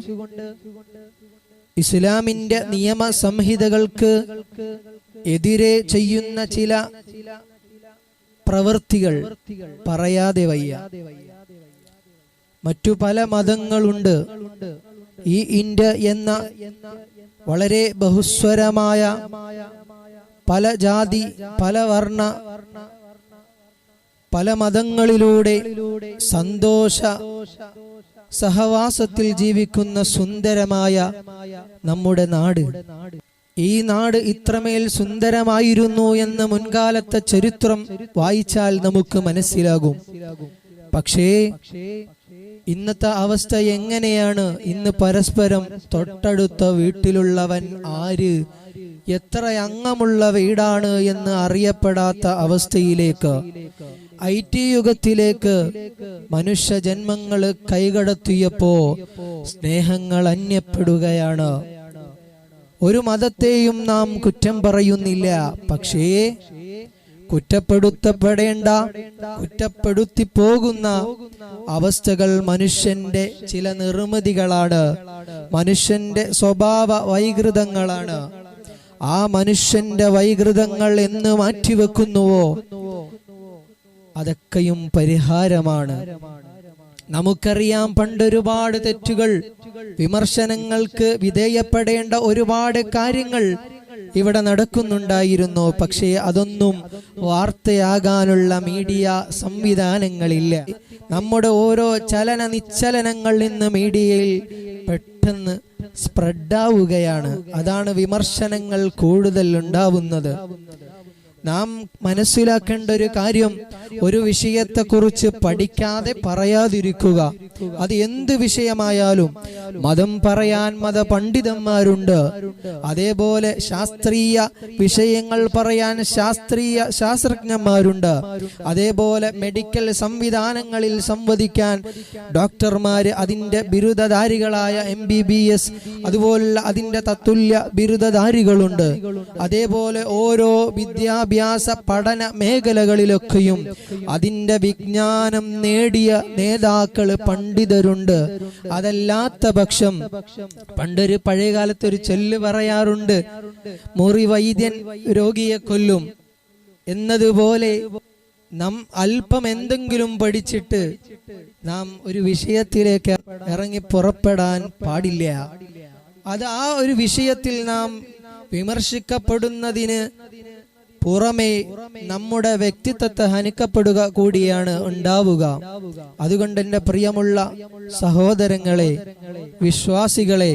ഇസ്ലാമിന്റെ നിയമസംഹിതകൾക്ക് എതിരെ ചെയ്യുന്ന ചില പ്രവൃത്തികൾ പറയാതെ വയ്യ. മറ്റു പല മതങ്ങളുണ്ട്. ഈ ഇന്ത്യ എന്ന വളരെ ബഹുസ്വരമായ, പല ജാതി, പല വർണ്ണ, പല മതങ്ങളിലൂടെ സന്തോഷ സഹവാസത്തിൽ ജീവിക്കുന്ന സുന്ദരമായ നമ്മുടെ നാട്. ഈ നാട് ഇത്രമേൽ സുന്ദരമായിരുന്നു എന്ന് മുൻകാലത്തെ ചരിത്രം വായിച്ചാൽ നമുക്ക് മനസ്സിലാകും. പക്ഷേ ഇന്നത്തെ അവസ്ഥ എങ്ങനെയാണ്? ഇന്ന് പരസ്പരം തൊട്ടടുത്ത വീട്ടിലുള്ളവൻ ആര്, എത്ര അംഗമുള്ള വീടാണ് എന്ന് അറിയപ്പെടാത്ത അവസ്ഥയിലേക്ക്, IT യുഗത്തിലേക്ക് മനുഷ്യ ജന്മങ്ങൾ കൈകടത്തിയപ്പോ സ്നേഹങ്ങൾ അന്യപ്പെടുകയാണ്. ഒരു മതത്തെയും നാം കുറ്റം പറയുന്നില്ല. പക്ഷേ കുറ്റപ്പെടുത്തപ്പെടേണ്ട, കുറ്റപ്പെടുത്തി പോകുന്ന അവസ്ഥകൾ മനുഷ്യന്റെ ചില നിർമ്മിതികളാണ്, മനുഷ്യന്റെ സ്വഭാവ വൈകൃതങ്ങളാണ്. ആ മനുഷ്യന്റെ വൈകൃതങ്ങൾ എന്ന് മാറ്റിവെക്കുന്നുവോ അതൊക്കെയും പരിഹാരമാണ്. നമുക്കറിയാം, പണ്ടൊരുപാട് തെറ്റുകൾ, വിമർശനങ്ങൾക്ക് വിധേയപ്പെടേണ്ട ഒരുപാട് കാര്യങ്ങൾ ഇവിടെ നടക്കുന്നുണ്ടായിരുന്നു. പക്ഷേ അതൊന്നും വാർത്തയാകാനുള്ള മീഡിയ സംവിധാനങ്ങളില്ല. നമ്മുടെ ഓരോ ചലന നിശ്ചലനങ്ങളിൽ നിന്ന് മീഡിയയിൽ പെട്ടെന്ന് സ്പ്രെഡാവുകയാണ്. അതാണ് വിമർശനങ്ങൾ കൂടുതൽ ഉണ്ടാവുന്നത്. നാം മനസ്സിലാക്കേണ്ട ഒരു കാര്യം, ഒരു വിഷയത്തെക്കുറിച്ച് പഠിക്കാതെ പറയാതിരിക്കുക. അത് എന്ത് വിഷയമായാലും മതം പറയാൻ മത പണ്ഡിതന്മാരുണ്ട്. അതേപോലെ ശാസ്ത്രീയ വിഷയങ്ങൾ പറയാൻ ശാസ്ത്രജ്ഞന്മാരുണ്ട്. അതേപോലെ മെഡിക്കൽ സംവിധാനങ്ങളിൽ സംവദിക്കാൻ ഡോക്ടർമാര്, അതിന്റെ ബിരുദധാരികളായ MBBS, അതുപോലുള്ള അതിന്റെ തത്തുല്യ ബിരുദധാരികളുണ്ട്. അതേപോലെ ഓരോ വിദ്യാഭ്യാസ പഠന മേഖലകളിലൊക്കെയും അതിന്റെ വിജ്ഞാനം നേടിയ നേതാക്കള്, പണ്ഡിതരുണ്ട്. അതല്ലാത്ത പക്ഷം, പണ്ടൊരു പഴയകാലത്ത് ഒരു ചൊല്ല് പറയാറുണ്ട്, മുറി വൈദ്യൻ രോഗിയെ കൊല്ലും എന്നതുപോലെ നാം അല്പം എന്തെങ്കിലും പഠിച്ചിട്ട് നാം ഒരു വിഷയത്തിലേക്ക് ഇറങ്ങി പുറപ്പെടാൻ പാടില്ല. അത് ആ ഒരു വിഷയത്തിൽ നാം വിമർശിക്കപ്പെടുന്നതിന് പുറമേ നമ്മുടെ വ്യക്തിത്വത്തെ ഹനിക്കപ്പെടുക കൂടിയാണ് ഉണ്ടാവുക. അതുകൊണ്ട് എൻ്റെ പ്രിയമുള്ള സഹോദരങ്ങളെ, വിശ്വാസികളെ,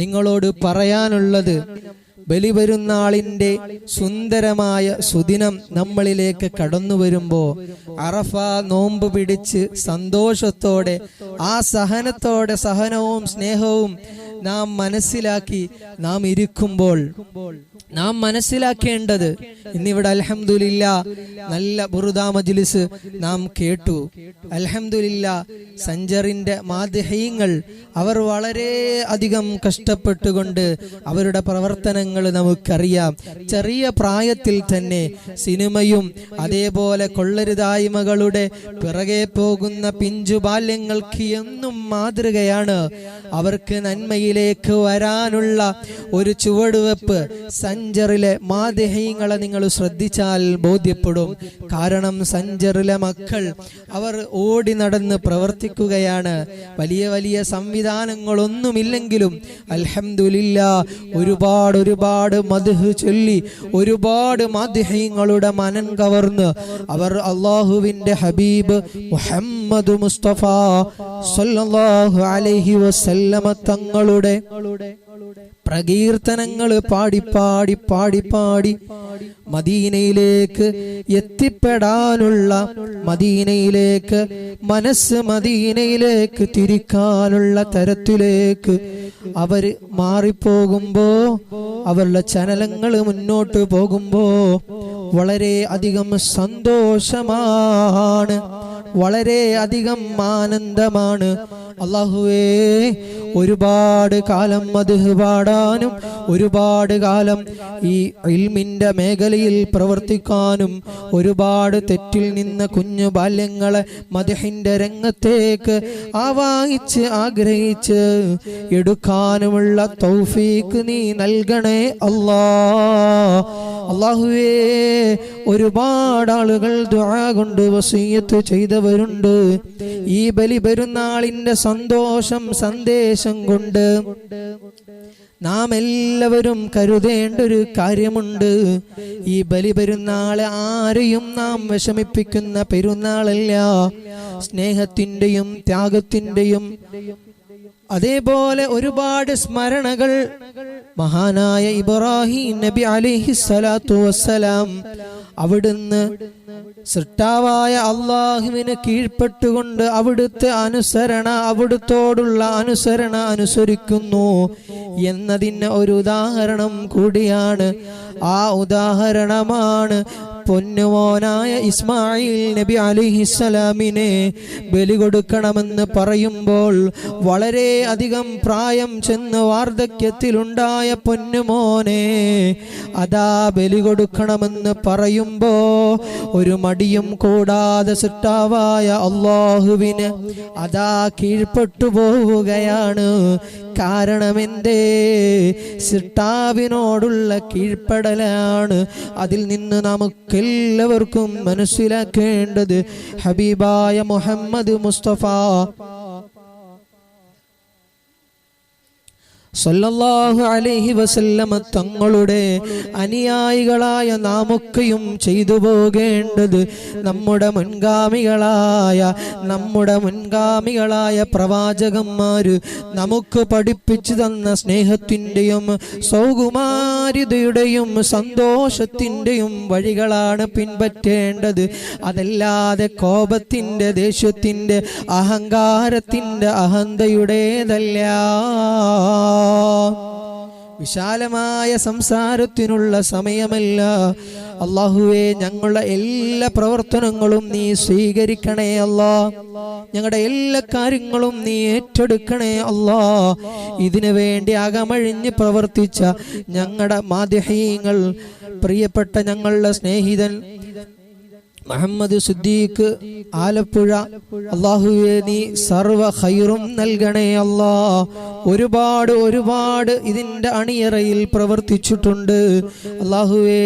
നിങ്ങളോട് പറയാനുള്ളത്, ബലിപെരുന്നാളിന്റെ സുന്ദരമായ സുദിനം നമ്മളിലേക്ക് കടന്നു വരുമ്പോ അറഫ നോമ്പ് പിടിച്ച് സന്തോഷത്തോടെ ആ സഹനത്തോടെ സഹനവും സ്നേഹവും നാം മനസ്സിലാക്കി നാം ഇരിക്കുമ്പോൾ നാം മനസ്സിലാക്കേണ്ടത്, ഇന്നിവിടെ അൽഹംദുലില്ലാ നല്ല ബുറുദ മജ്ലിസ് നാം കേട്ടു. അൽഹംദുലില്ലാ സഞ്ചറിന്റെ മാദ്ഹീങ്ങൾ അവർ വളരെ അധികം കഷ്ടപ്പെട്ടുകൊണ്ട് അവരുടെ പ്രവർത്തനങ്ങൾ നമുക്കറിയാം. ചെറിയ പ്രായത്തിൽ തന്നെ സിനിമയും അതേപോലെ കൊള്ളരുതായ്മകളുടെ പിറകെ പോകുന്ന പിഞ്ചു ബാല്യങ്ങൾക്ക് എന്നും മാതൃകയാണ്. അവർക്ക് നന്മയിലേക്ക് വരാനുള്ള ഒരു ചുവടുവെപ്പ് സഞ്ചറിലെ മാദ്ഹീങ്ങളെ നിങ്ങൾ ശ്രദ്ധിച്ചാൽ ബോധ്യപ്പെടും. കാരണം സഞ്ചറിലെ മക്കൾ അവർ ഓടി നടന്ന് പ്രവർത്തിക്കുകയാണ്. വലിയ വലിയ സംവിധാനങ്ങളൊന്നുമില്ലെങ്കിലും അൽഹംദുലില്ലാ ഒരുപാട് മദ്ഹ് ചൊല്ലി ഒരുപാട് മാദ്ഹീങ്ങളുടെ മനം കവർന്ന് അവർ അല്ലാഹുവിന്റെ ഹബീബ് മുഹമ്മദ് മുസ്തഫ സല്ലല്ലാഹു അലൈഹി വസല്ലമ തങ്ങളുടെ പ്രകീർത്തനങ്ങൾ പാടി മദീനയിലേക്ക് എത്തിപ്പെടാനുള്ള, മദീനയിലേക്ക് മനസ്സ് മദീനയിലേക്ക് തിരിക്കാനുള്ള തരത്തിലേക്ക് അവര് മാറിപ്പോകുമ്പോ, അവരുടെ ചലനങ്ങൾ മുന്നോട്ട് പോകുമ്പോ വളരെ അധികം സന്തോഷമാണ്, വളരെ അധികം ആനന്ദമാണ്. അല്ലാഹുവേ ഒരുപാട് കാലം മദ്ഹ് പാടാനും ഒരുപാട് കാലം ഈ ഇൽമിന്റെ മേഖലയിൽ പ്രവർത്തിക്കാനും ഒരുപാട് തെറ്റിൽ നിന്ന കുഞ്ഞു ബാല്യങ്ങളെ മദ്ഹിന്റെ രംഗത്തേക്ക് ആവാഹിച്ച് ആഗ്രഹിച്ച് എടുക്കാനുമുള്ള തൗഫീക്ക് നീ നൽകണേ അല്ലാ. അല്ലാഹുവേ ഒരുപാട് ആളുകൾ ദുആ കൊണ്ട് വസിയ്യത്ത് ചെയ്തവരുണ്ട്. ഈ ബലി പെരുന്നാളിന്റെ സന്ദേശം കൊണ്ട് നാം എല്ലാവരും കരുതേണ്ട ഒരു കാര്യമുണ്ട്. ഈ ബലി പെരുന്നാള് ആരെയും നാം വിഷമിപ്പിക്കുന്ന പെരുന്നാളല്ല. സ്നേഹത്തിന്റെയും ത്യാഗത്തിന്റെയും അതേപോലെ ഒരുപാട് സ്മരണകൾ മഹാനായ ഇബ്രാഹിം നബി അലൈഹിസ്സലാത്തു വസ്സലാം അവിടുന്ന് സൃഷ്ടാവായ അള്ളാഹുവിന് കീഴ്പ്പെട്ടുകൊണ്ട് അവിടുത്തോടുള്ള അനുസരണ അനുസരിക്കുന്നു എന്നതിന് ഒരു ഉദാഹരണം കൂടിയാണ്. ആ ഉദാഹരണമാണ് പൊന്നുമോനായ ഇസ്മായിൽ നബി അലൈഹിസ്സലാമിനെ ബലി കൊടുക്കണമെന്ന് പറയുമ്പോൾ വളരെ അധികം പ്രായം ചെന്ന് വാർദ്ധക്യത്തിലുണ്ടായ പൊന്നുമോനെ അതാ ബലി കൊടുക്കണമെന്ന് പറയുമ്പോ ഒരു മടിയും കൂടാതെ സൃഷ്ടാവായ അല്ലാഹുവിന് അതാ കീഴ്പ്പെട്ടു പോവുകയാണ്. കാരണമെന്തേ? സൃഷ്ടാവിനോടുള്ള കീഴ്പ്പെടലാണ്. അതിൽ നിന്ന് നമുക്കെല്ലാവർക്കും മനസ്സിലാക്കേണ്ടത് ഹബീബായ മുഹമ്മദ് മുസ്തഫ സല്ലല്ലാഹു അലൈഹി വസല്ലമ തങ്ങളുടെ അനുയായികളായ നാമൊക്കെയും ചെയ്തു പോകേണ്ടത് നമ്മുടെ മുൻഗാമികളായ പ്രവാചകന്മാര് നമുക്ക് പഠിപ്പിച്ചു തന്ന സ്നേഹത്തിന്റെയും സൗകുമാര്യതയുടെയും സന്തോഷത്തിന്റെയും വഴികളാണ് പിൻപറ്റേണ്ടത്. അതല്ലാതെ കോപത്തിന്റെ, ദേഷ്യത്തിന്റെ, അഹങ്കാരത്തിന്റെ, അഹന്തയുടേതല്ല. വിശാലമായ സംസാരത്തിനുള്ള സമയമല്ല. അല്ലാഹുവേ ഞങ്ങളുടെ എല്ലാ പ്രവർത്തനങ്ങളും നീ സ്വീകരിക്കണേ അല്ലാ. ഞങ്ങളുടെ എല്ലാ കാര്യങ്ങളും നീ ഏറ്റെടുക്കണേ അല്ലാ. ഇതിനു വേണ്ടി അകമഴിഞ്ഞ് പ്രവർത്തിച്ച ഞങ്ങളുടെ മാദ്ഹീങ്ങൾ, പ്രിയപ്പെട്ട ഞങ്ങളുടെ സ്നേഹിതൻ മുഹമ്മദ് സിദ്ദീഖ് ആലപ്പുഴ, അല്ലാഹുവേ നീ സർവ ഖൈറും നൽകണേ അല്ലാ. ഒരുപാട് ഇതിന്റെ അണിയറയിൽ പ്രവർത്തിച്ചിട്ടുണ്ട്. അല്ലാഹുവേ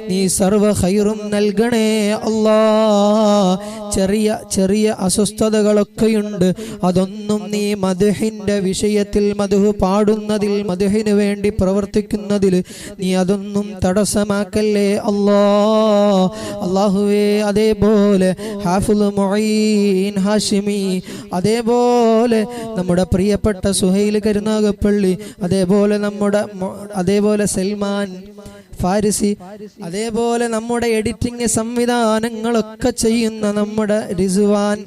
നീ സർവ ഖൈറും നൽകണേ അല്ലാ. ചെറിയ അസ്വസ്ഥതകളൊക്കെയുണ്ട്. അതൊന്നും നീ മദ്ഹിന്റെ വിഷയത്തിൽ, മദ്ഹ് പാടുന്നതിൽ, മദ്ഹിന് വേണ്ടി പ്രവർത്തിക്കുന്നതിൽ നീ അതൊന്നും തടസ്സമാക്കല്ലേ അല്ലാ. അല്ലാഹുവേ അതേപോലെ ഹാഫിള് മുഈൻ ഹാഷിമി, അതേപോലെ നമ്മുടെ പ്രിയപ്പെട്ട സുഹൈൽ കരുനാഗപ്പള്ളി, അതേപോലെ സൽമാൻ ഫാരിസി, അതേപോലെ നമ്മുടെ എഡിറ്റിംഗ് സംവിധാനങ്ങളൊക്കെ ചെയ്യുന്ന നമ്മുടെ റിസ്വാൻ,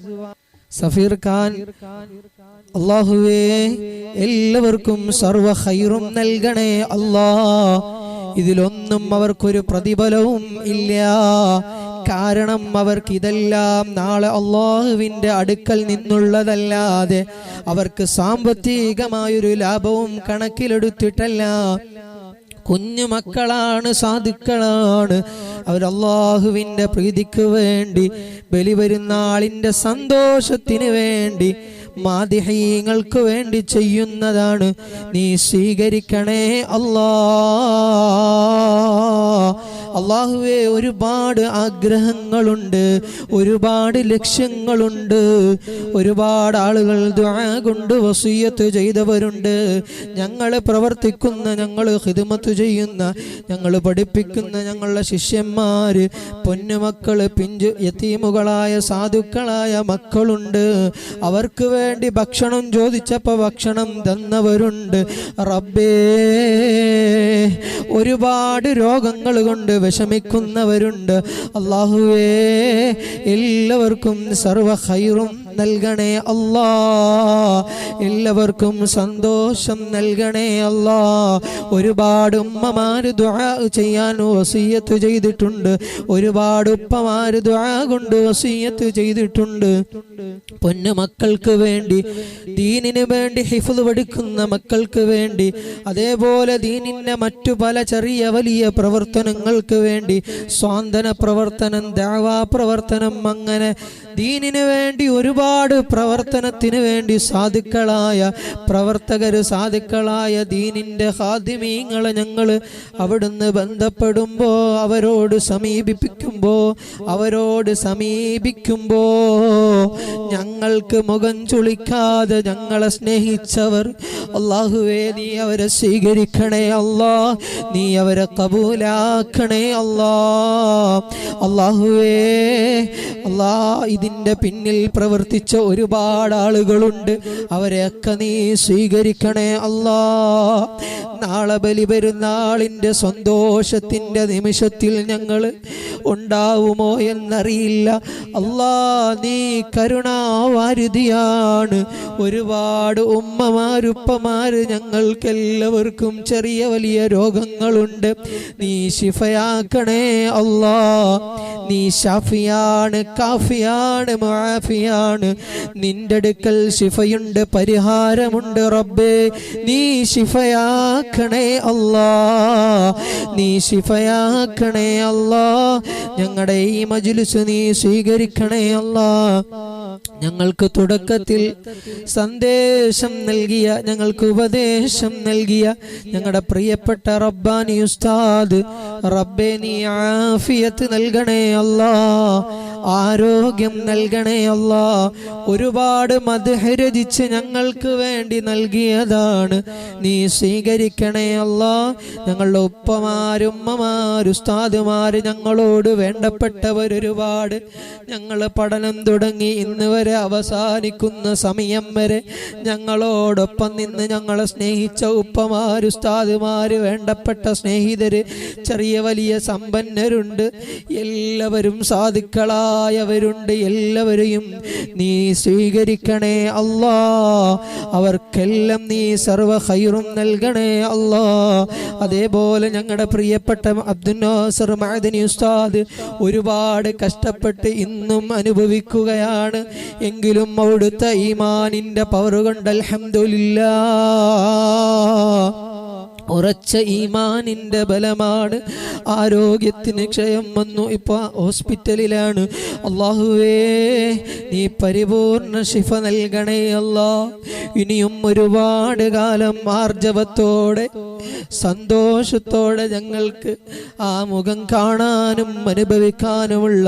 സഫീർ ഖാൻ, അല്ലാഹുവേ എല്ലാവർക്കും സർവ ഖൈറും നൽകണേ അല്ലാ. ഇതിലൊന്നും അവർക്കൊരു പ്രതിഫലവും ഇല്ല. കാരണം അവർക്ക് ഇതെല്ലാം നാളെ അല്ലാഹുവിന്റെ അടുക്കൽ നിന്നുള്ളതല്ലാതെ അവർക്ക് സാമ്പത്തികമായൊരു ലാഭവും കണക്കിലെടുത്തിട്ടല്ല. കുഞ്ഞു മക്കളാണ്, സാധുക്കളാണ്. അവർ അല്ലാഹുവിന്റെ പ്രീതിക്ക് വേണ്ടി, ബലിപെരുന്നാളിന്റെ സന്തോഷത്തിന് വേണ്ടി, മാദിഹീങ്ങൾക്ക് വേണ്ടി ചെയ്യുന്നതാണ്. നീ സ്വീകരിക്കണേ അല്ലാ. അല്ലാഹുവേ, ഒരുപാട് ആഗ്രഹങ്ങളുണ്ട്, ഒരുപാട് ലക്ഷ്യങ്ങളുണ്ട്. ഒരുപാട് ആളുകൾ ദുആ കൊണ്ട് വസിയ്യത്ത് ചെയ്തവരുണ്ട്. ഞങ്ങൾ പ്രവർത്തിക്കുന്ന, ഞങ്ങൾ ഖിദ്മത്ത് ചെയ്യുന്ന, ഞങ്ങൾ പഠിപ്പിക്കുന്ന ഞങ്ങളുടെ ശിഷ്യന്മാര്, പൊന്നുമക്കള്, പിഞ്ചു യതീമുകളായ സാധുക്കളായ മക്കളുണ്ട്. അവർക്ക് വേണ്ടി ഭക്ഷണം ചോദിച്ചപ്പോൾ ഭക്ഷണം തന്നവരുണ്ട്. റബ്ബേ, ഒരുപാട് രോഗങ്ങൾ കൊണ്ട് വിഷമിക്കുന്നവരുണ്ട്. അല്ലാഹുവേ, എല്ലാവർക്കും സർവ ഖൈറും നൽകണേ അല്ലാ. എല്ലാവർക്കും സന്തോഷം നൽകണേ അല്ലാ. ഒരുപാട് ഉമ്മമാര് ദുആ ചെയ്യാൻ വസിയ്യത്ത് ചെയ്തിട്ടുണ്ട്. ഒരുപാട് ഉപ്പമാര് ദുആ കൊണ്ട് വസിയ്യത്ത് ചെയ്തിട്ടുണ്ട്. പൊന്നു മക്കൾക്ക് വേണ്ടി, ദീനിന് വേണ്ടി, ഹിഫ്ള് പഠിക്കുന്ന മക്കൾക്ക് വേണ്ടി, അതേപോലെ ദീനിന്റെ മറ്റു പല ചെറിയ വലിയ പ്രവർത്തനങ്ങൾക്ക് വേണ്ടി, സ്വാന്തന പ്രവർത്തനം, ദഅവാ പ്രവർത്തനം, അങ്ങനെ ദീനിന് വേണ്ടി ഒരുപാട് പ്രവർത്തനത്തിന് വേണ്ടി സാധുക്കളായ പ്രവർത്തകര്, സാധുക്കളായ ദീനിന്റെ ഖാദിമീങ്ങളെ ഞങ്ങൾ അവിടുന്ന് ബന്ധപ്പെടുമ്പോ, അവരോട് സമീപിക്കുമ്പോ ഞങ്ങൾക്ക് മുഖം ചുളിക്കാതെ ഞങ്ങളെ സ്നേഹിച്ചവർ, അല്ലാഹുവേ, നീ അവരെ സ്വീകരിക്കണേ അല്ലാ. നീ അവരെ കബൂലാക്കണേ അല്ലാ. അല്ലാഹുവേ, അല്ലാ, ഇതിന്റെ പിന്നിൽ പ്രവർത്തിച്ച ഒരുപാട് ആളുകളുണ്ട്. അവരെയൊക്കെ നീ സ്വീകരിക്കണേ അല്ലാ. നാളെ ബലിപെരുന്നാളിന്റെ സന്തോഷത്തിന്റെ നിമിഷത്തിൽ ഞങ്ങൾ ഉണ്ടാവുമോ എന്നറിയില്ല. അല്ലാ, നീ കരുണാവാരിധിയാണ്. ഒരുപാട് ഉമ്മമാരുപ്പമാര്, ഞങ്ങൾക്കെല്ലാവർക്കും ചെറിയ വലിയ രോഗങ്ങളുണ്ട്. നീ ശിഫയാക്കണേ അല്ലാ. നീ ഷാഫിയാണ്, കാഫിയാണ്, മുആഫിയാണ്. നിന്റെ അടുക്കൽ ശിഫയുണ്ട്, പരിഹാരമുണ്ട്. റബ്ബേ, നീ ശിഫയാക്കണേ അല്ലാ. നീ ശിഫയാക്കണേ അല്ലാ. ഞങ്ങളുടെ ഈ മജ്ലിസ് നീ സ്വീകരിക്കണേ അല്ലാ. ഞങ്ങൾക്ക് തുടക്കത്തിൽ സന്ദേശം നൽകിയ, ഞങ്ങൾക്ക് ഉപദേശം നൽകിയ ഞങ്ങളുടെ പ്രിയപ്പെട്ട റബ്ബാനി ഉസ്താദ്, റബ്ബേ, നീ ആഫിയത്ത് നൽകണേ അല്ലാ. ആരോഗ്യം നൽകണേ അല്ലാ. ഒരുപാട് മദ്ഹ് രചിച്ച് ഞങ്ങൾക്ക് വേണ്ടി നൽകിയതാണ്. നീ സ്വീകരിക്കണേ അല്ലാ. ഞങ്ങളുടെ ഉപ്പമാരും ഉമ്മമാരും ഉസ്താദുമാര്, ഞങ്ങളോട് വേണ്ടപ്പെട്ടവർ ഒരുപാട്. ഞങ്ങൾ പഠനം തുടങ്ങി ഇന്ന് വരെ അവസാനിക്കുന്ന സമയം വരെ ഞങ്ങളോടൊപ്പം നിന്ന് ഞങ്ങളെ സ്നേഹിച്ച ഉപ്പമാര്, ഉസ്താദുമാര്, വേണ്ടപ്പെട്ട സ്നേഹിതര്, ചെറിയ വലിയ സമ്പന്നരുണ്ട്, എല്ലാവരും സാധുക്കളായവരുണ്ട്. എല്ലാവരെയും നീ സ്വീകരിക്കണേ അല്ലാ. അവർക്കെല്ലാം നീ സർവ ഖൈറും നൽകണേ അല്ലാ. അതേപോലെ ഞങ്ങളുടെ പ്രിയപ്പെട്ട അബ്ദുൽ നാസർ മഅദനി ഉസ്താദ് ഒരുപാട് കഷ്ടപ്പെട്ട് ഇന്നും അനുഭവിക്കുകയാണ്. എങ്കിലും അവിടുത്തെ ഈമാനിന്റെ പവർ കൊണ്ട് അൽഹംദുലില്ലാഹ്, ഉറച്ച ഈമാനിന്റെ ബലമാണ്. ആരോഗ്യത്തിന് ക്ഷയം വന്നു, ഇപ്പൊ ഹോസ്പിറ്റലിലാണ്. അല്ലാഹുവേ, നീ പരിപൂർണ ശിഫ നൽകണേ അല്ലാ. ഇനിയും ഒരുപാട് കാലം ആർജവത്തോടെ സന്തോഷത്തോടെ ഞങ്ങൾക്ക് ആ മുഖം കാണാനും അനുഭവിക്കാനുമുള്ള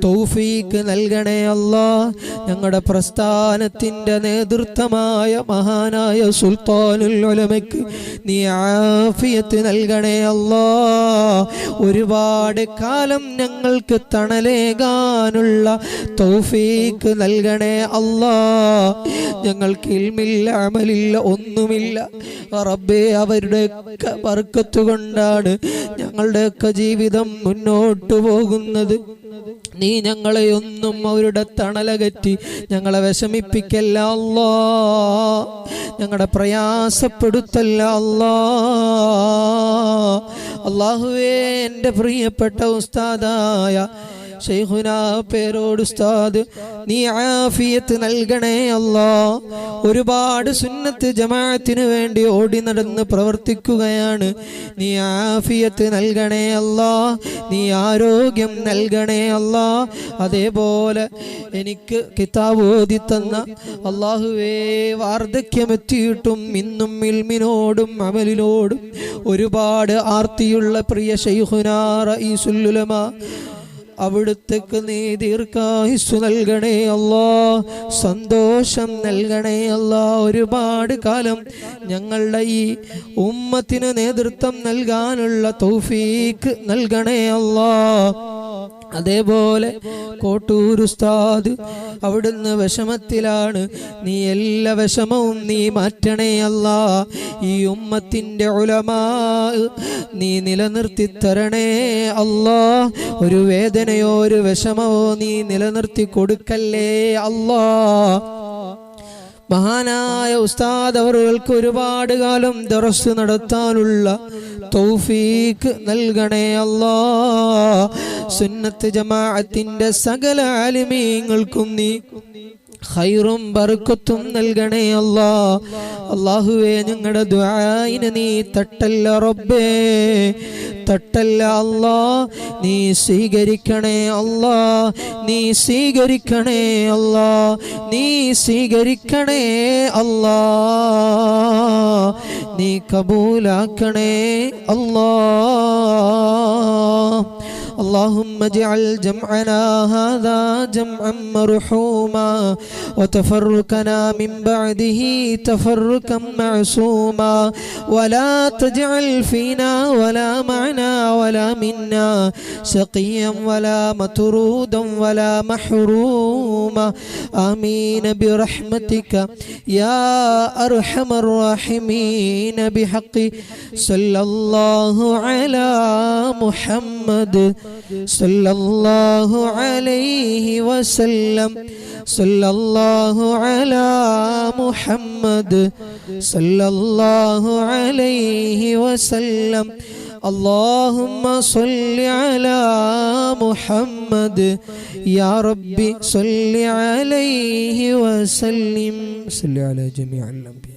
തൗഫീക്ക് നൽകണേ അല്ലാ. ഞങ്ങളുടെ പ്രസ്ഥാനത്തിൻ്റെ നേതൃത്വമായ മഹാനായ സുൽത്താനുൽ ഉലമയ്ക്ക് നീ ആഫിയത്ത് നൽകണേ അല്ലാ. ഒരുപാട് കാലം ഞങ്ങൾക്ക് തണലേകാനുള്ള തൗഫീക്ക് നൽകണേ അല്ലാ. ഞങ്ങൾക്ക് ഇൽമില്ല, അമലില്ല, ഒന്നുമില്ല റബ്ബേ. അവരുടെയൊക്കെ ബർക്കത്ത് കൊണ്ടാണ് ഞങ്ങളുടെയൊക്കെ ജീവിതം മുന്നോട്ട് പോകുന്നത്. നീ ഞങ്ങളെ ഒന്നും അവരുടെ തണലകറ്റി ഞങ്ങളെ വിഷമിപ്പിക്കല്ല അല്ലാ, ഞങ്ങളുടെ പ്രയാസപ്പെടുത്തല്ല അല്ലാ. അല്ലാഹുവേ, എൻ്റെ പ്രിയപ്പെട്ട ഉസ്താദായ ശൈഖുനാ പേരോട് ഉസ്താദ് നീ ആഫിയത്ത് നൽകണേ അല്ലാ. ഒരുപാട് സുന്നത്ത് ജമാഅത്തിന് വേണ്ടി ഓടി നടന്ന് പ്രവർത്തിക്കുകയാണ്. നീ ആഫിയത്ത് നൽകണേ അല്ലാ, നീ ആരോഗ്യം നൽകണേ അല്ലാ. അതേപോലെ എനിക്ക് കിതാബ് ഓതി തന്ന അല്ലാഹുവേ, വാർദ്ധക്യമെത്തിയിട്ടും ഇന്നും ഇൽമിനോടും അമലിനോടും ഒരുപാട് ആർത്തിയുള്ള പ്രിയ ശൈഖുനാ റഈസുൽ ഉലമ, അവിടുത്തേക്ക് നീ ദീർഘായുസ്സു നൽകണേ അല്ലാ, സന്തോഷം നൽകണേ അല്ലാ. ഒരുപാട് കാലം ഞങ്ങളുടെ ഈ ഉമ്മത്തിന് നേതൃത്വം നൽകാനുള്ള തൗഫീക്ക് നൽകണേ അല്ലാ. അതേപോലെ കോട്ടൂർ ഉസ്താദ് അവിടുന്ന് വിഷമത്തിലാണ്. നീ എല്ലാ വിഷമവും നീ മാറ്റണേ അല്ലാ. ഈ ഉമ്മത്തിൻ്റെ ഉലമാ നീ നിലനിർത്തി തരണേ അല്ലാ. ഒരു വേദനയോ ഒരു വിഷമമോ നീ നിലനിർത്തി കൊടുക്കല്ലേ അല്ലാ. മഹാനായ ഉസ്താദ് അവർക്ക് ഒരുപാട് കാലം ദർസ് നടത്താനുള്ള തൗഫീക്ക് നൽകണേ അല്ലാ. സുന്നത്ത് ജമാഅത്തിന്റെ സകല ആലിമീങ്ങൾക്കും നീ ഖൈറും ബർക്കത്തും നൽകണേ അല്ലാ. അല്ലാഹുവേ, ഞങ്ങളുടെ ദുആയിനെ നീ തട്ടല്ല റബ്ബേ, തട്ടല്ല അല്ലാ. നീ സ്വീകരിക്കണേ അല്ലാ, നീ സ്വീകരിക്കണേ അല്ലാ, നീ സ്വീകരിക്കണേ അല്ലാ, നീ കബൂലാക്കണേ അല്ലാ. اللهم اجعل جمعنا هذا جمعا مرحوما وتفرقنا من بعده تفرقا معصوما ولا تجعل فينا ولا معنا ولا منا شقيا ولا مطرودا ولا محروما آمين برحمتك يا أرحم الراحمين بحق صلى الله على محمد صلى الله عليه وسلم صلى الله على محمد صلى الله عليه وسلم اللهم صل على محمد يا ربي صل عليه وسلم. صل على جميع الأنبياء.